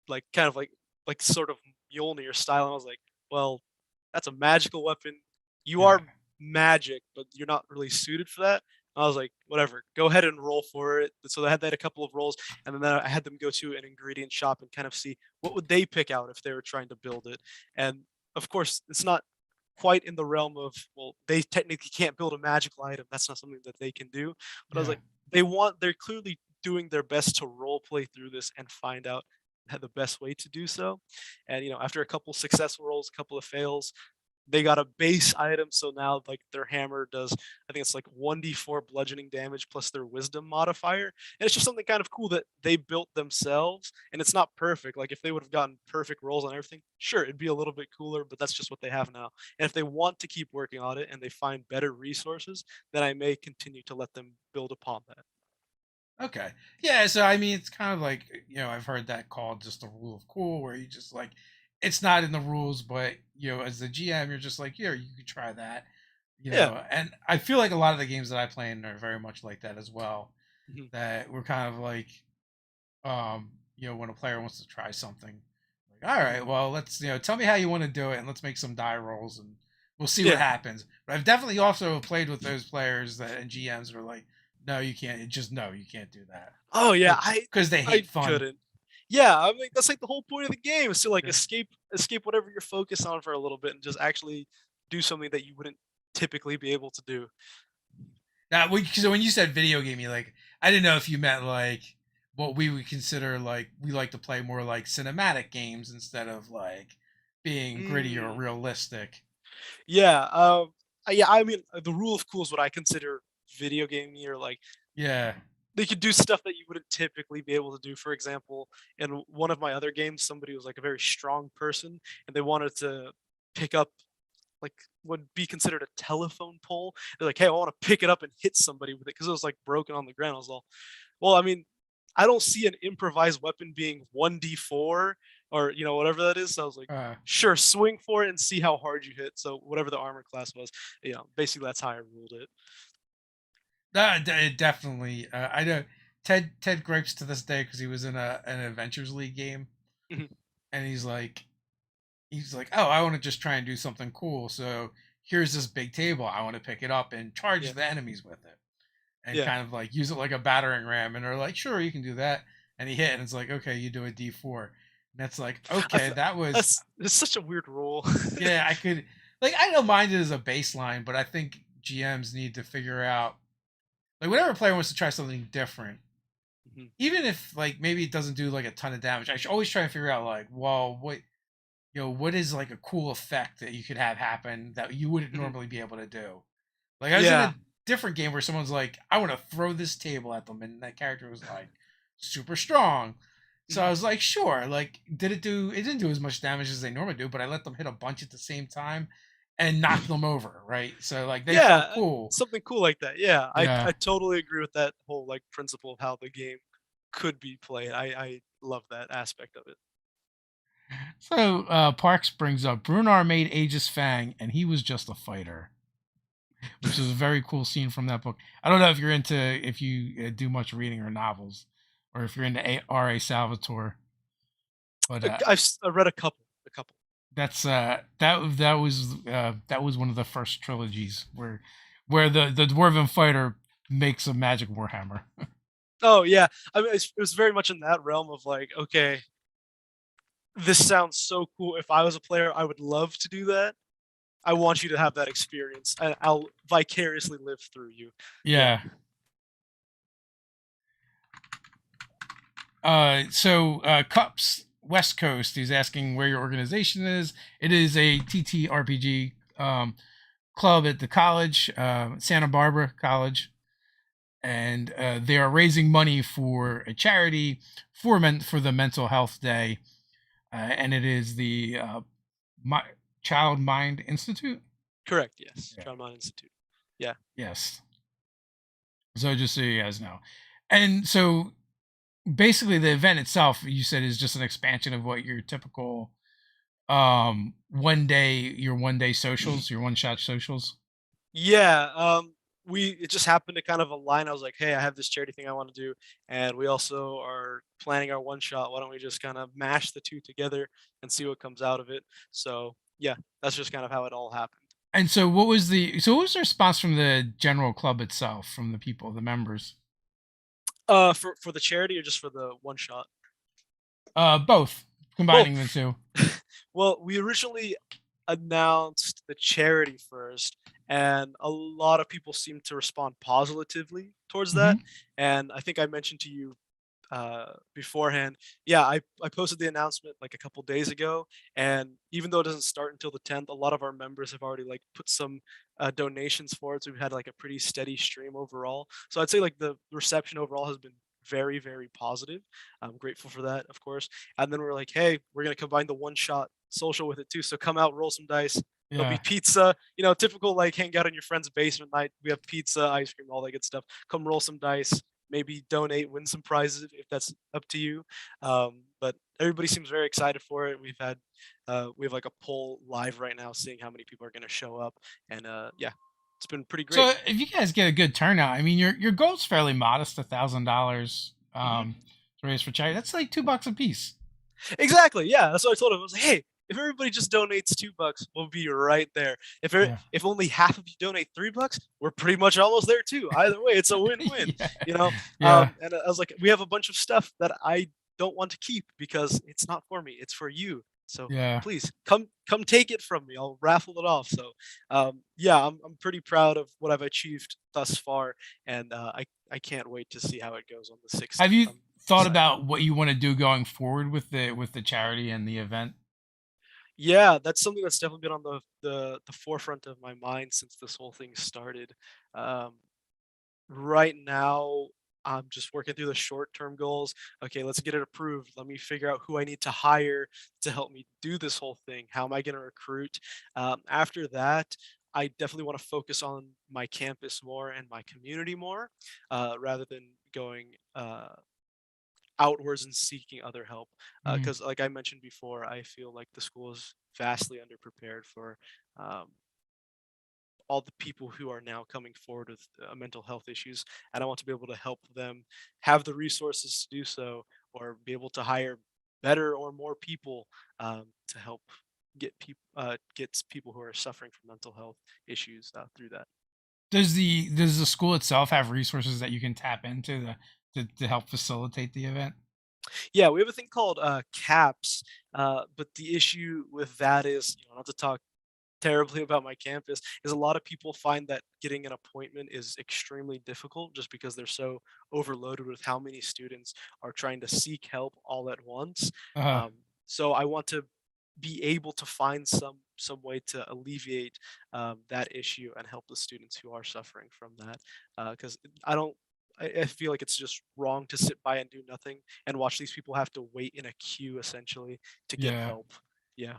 like kind of like sort of Mjolnir style." And I was like, "Well, that's a magical weapon. You Yeah. are magic, but you're not really suited for that." I was like, "Whatever, go ahead and roll for it." So I had that a couple of rolls, and then I had them go to an ingredient shop and kind of see what would they pick out if they were trying to build it. And of course, it's not quite in the realm of well, they technically can't build a magical item. That's not something that they can do. But I was Yeah. like, they're clearly doing their best to role play through this and find out the best way to do so. And after a couple successful rolls, a couple of fails, they got a base item. So now like their hammer does, I think it's like 1d4 bludgeoning damage plus their wisdom modifier. And it's just something kind of cool that they built themselves. And it's not perfect. Like if they would have gotten perfect rolls on everything, sure, it'd be a little bit cooler, but that's just what they have now. And if they want to keep working on it and they find better resources, then I may continue to let them build upon that. Okay. Yeah, so I mean it's kind of like, I've heard that called just the rule of cool where you just like it's not in the rules, but as the GM you're just like, here, you could try that. Yeah. And I feel like a lot of the games that I play in are very much like that as well. Mhm. That we're kind of like when a player wants to try something, like, all Mhm. right, well, let's, tell me how you want to do it and let's make some die rolls and we'll see what Yeah. happens. But I've definitely also played with those players that and GMs are like, no, you can't. Just no, you can't do that Oh yeah, because they hate I fun. couldn't. Yeah, I mean that's like the whole point of the game is to like Yeah. escape whatever you're focused on for a little bit and just actually do something that you wouldn't typically be able to do. Now, so when you said video game, you like, I didn't know if you meant like what we would consider like we like to play more like cinematic games instead of like being gritty or Mm, realistic. yeah, yeah. I mean, the rule of cool is what I consider video gaming, or like Yeah. they could do stuff that you wouldn't typically be able to do. For example, in one of my other games, somebody was like a very strong person, and they wanted to pick up like would be considered a telephone pole. They're like, "Hey, I want to pick it up and hit somebody with it," because it was like broken on the ground. I was all, "Well, I mean, I don't see an improvised weapon being 1d4 or whatever that is." So I was like, Uh, "Sure, swing for it and see how hard you hit." So whatever the armor class was, basically that's how I ruled it. definitely. I know Ted gripes to this day because he was in an Adventures League game, Mhm. and he's like, oh, I want to just try and do something cool. So here's this big table. I want to pick it up and charge Yeah, the enemies with it, and yeah. kind of like use it like a battering ram. And they're like, sure, you can do that. And he hit, and it's like, okay, you do a D4. And that's like, I okay, th- that was, that's it's such a weird rule. yeah, I could, like, I don't mind it as a baseline, but I think GMs need to figure out, like, whenever a player wants to try something different, Mhm, even if, like, maybe it doesn't do, like, a ton of damage, I should always try and figure out, like, well, what is, like, a cool effect that you could have happen that you wouldn't mhm. normally be able to do? Like, I was in Yeah. a different game where someone's like, I want to throw this table at them, and that character was like super strong. So I Mhm. was like, sure. Like, it didn't do as much damage as they normally do, but I let them hit a bunch at the same time and knock them over, right? So like they Yeah, felt cool. something cool like that. Yeah, I Yeah. totally agree with that whole like principle of how the game could be played. I love that aspect of it. So Parks brings up Brunar made Aegis Fang, and he was just a fighter. which is a very cool scene from that book. I don't know if you're into if you do much reading or novels, or if you're into R.A. Salvatore, but I read a couple. that's that was one of the first trilogies where the dwarven fighter makes a magic warhammer. Oh yeah, I mean it was very much in that realm of like, okay, this sounds so cool. If I was a player, I would love to do that. I want you to have that experience, and I'll vicariously live through you. Yeah. Yeah. Cups West Coast. He's asking where your organization is. It is a TTRPG club at the college, Santa Barbara College, and they are raising money for a charity for the Mental Health Day, and it is the My, Child Mind Institute. Correct. Yes. Yeah. John Mind Institute. Yeah. Yes. So just so you guys know, and so basically the event itself, you said, is just an expansion of what your typical one day socials, your one shot socials. Yeah. We it just happened to kind of align. I was like, hey, I have this charity thing I want to do, and we also are planning our one shot. Why don't we just kind of mash the two together and see what comes out of it? So yeah, that's just kind of how it all happened. And so what was the response from the general club itself, from the people, the members? For the charity or just for the one shot? Both, Both. combining the two. Well, we originally announced the charity first, and a lot of people seemed to respond positively towards that. Hmm. And I think I mentioned to you beforehand. Yeah, I posted the announcement like a couple days ago, and even though it doesn't start until the 10th, a lot of our members have already like put some donations for it. So we've had like a pretty steady stream overall. So I'd say like the reception overall has been very, very positive. I'm grateful for that, of course. And then we're like, hey, we're gonna combine the one shot social with it too. So come out, roll some dice. There'll be Yeah, pizza, you know, typical like hang out in your friend's basement night. We have pizza, ice cream, all that good stuff. Come roll some dice, maybe donate, win some prizes if that's up to you. But everybody seems very excited for it. We have like a poll live right now, seeing how many people are going to show up, and yeah, it's been pretty great. so if you guys get a good turnout, I mean, your goal's fairly modest, $1,000 Hmm. to raise for charity. That's like $2 a piece. Exactly. Yeah, that's what I told him. I was like, hey, if everybody just donates $2, we'll be right there. Yeah. If only half of you donate $3, we're pretty much almost there too. Either way, it's a win-win. Yeah. You know. Yeah. And I was like, we have a bunch of stuff that I don't want to keep because it's not for me. It's for you. So Yeah. please come take it from me. I'll raffle it off. So yeah, I'm pretty proud of what I've achieved thus far, and I can't wait to see how it goes on the Have 16th. you I'm thought excited. about what you want to do going forward with the charity and the event? Yeah, that's something that's definitely been on the forefront of my mind since this whole thing started. Um, right now, I'm just working through the short-term goals. Okay, let's get it approved. Let me figure out who I need to hire to help me do this whole thing. How am I going to recruit? After that, I definitely want to focus on my campus more and my community more, rather than going outwards and seeking other help. Mm. Because, like I mentioned before, I feel like the school is vastly underprepared for um, all the people who are now coming forward with mental health issues, and I want to be able to help them have the resources to do so, or be able to hire better or more people to help get people who are suffering from mental health issues through that. Does the school itself have resources that you can tap into to help facilitate the event? Yeah, we have a thing called CAPS, but the issue with that is, you know, not to talk terribly about my campus, is a lot of people find that getting an appointment is extremely difficult just because they're so overloaded with how many students are trying to seek help all at once. Uh, So I want to be able to find some way to alleviate that issue and help the students who are suffering from that. Because I don't. I feel like it's just wrong to sit by and do nothing and watch these people have to wait in a queue essentially to get yeah. help. Yeah.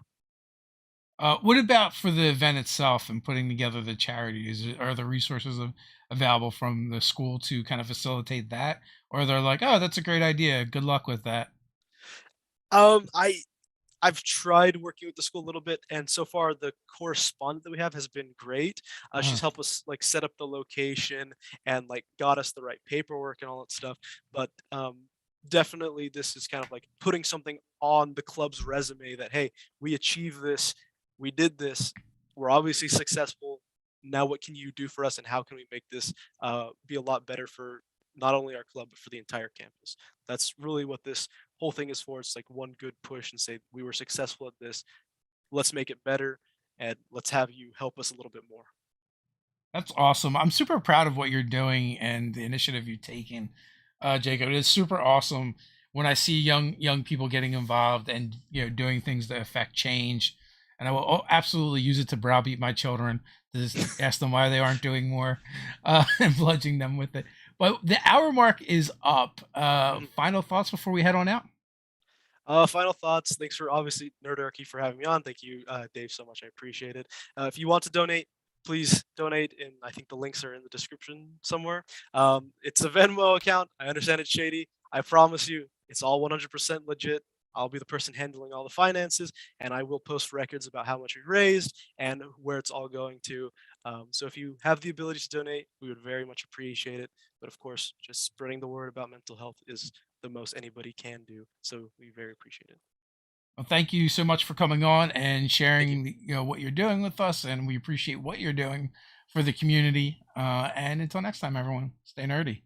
What about for the event itself and putting together the charity? Are the resources available from the school to kind of facilitate that, or they're like, oh, that's a great idea. Good luck with that. I I've tried working with the school a little bit, and so far the correspondent that we have has been great. Uh-huh. She's helped us like set up the location and like got us the right paperwork and all that stuff. But definitely, this is kind of like putting something on the club's resume that hey, we achieved this, we did this, we're obviously successful. Now, what can you do for us, and how can we make this be a lot better for not only our club but for the entire campus? That's really what this whole thing is for. It's like one good push and say we were successful at this. Let's make it better, and let's have you help us a little bit more. That's awesome. I'm super proud of what you're doing and the initiative you've taken, Jacob. It is super awesome when I see young people getting involved and doing things that affect change. And I will absolutely use it to browbeat my children to just ask them why they aren't doing more, and bludgeoning them with it. But the hour mark is up. Mhm. Final thoughts before we head on out. Final thoughts. Thanks for obviously Nerdarchy for having me on. Thank you, Dave, so much. I appreciate it. If you want to donate, please donate. And I think the links are in the description somewhere. It's a Venmo account. I understand it's shady. I promise you, it's all 100% legit. I'll be the person handling all the finances, and I will post records about how much we raised and where it's all going to. So if you have the ability to donate, we would very much appreciate it. But of course, just spreading the word about mental health is the most anybody can do. So we very appreciate it. Well, thank you so much for coming on and Thank you. sharing, what you're doing with us, and we appreciate what you're doing for the community. And until next time, everyone, stay nerdy.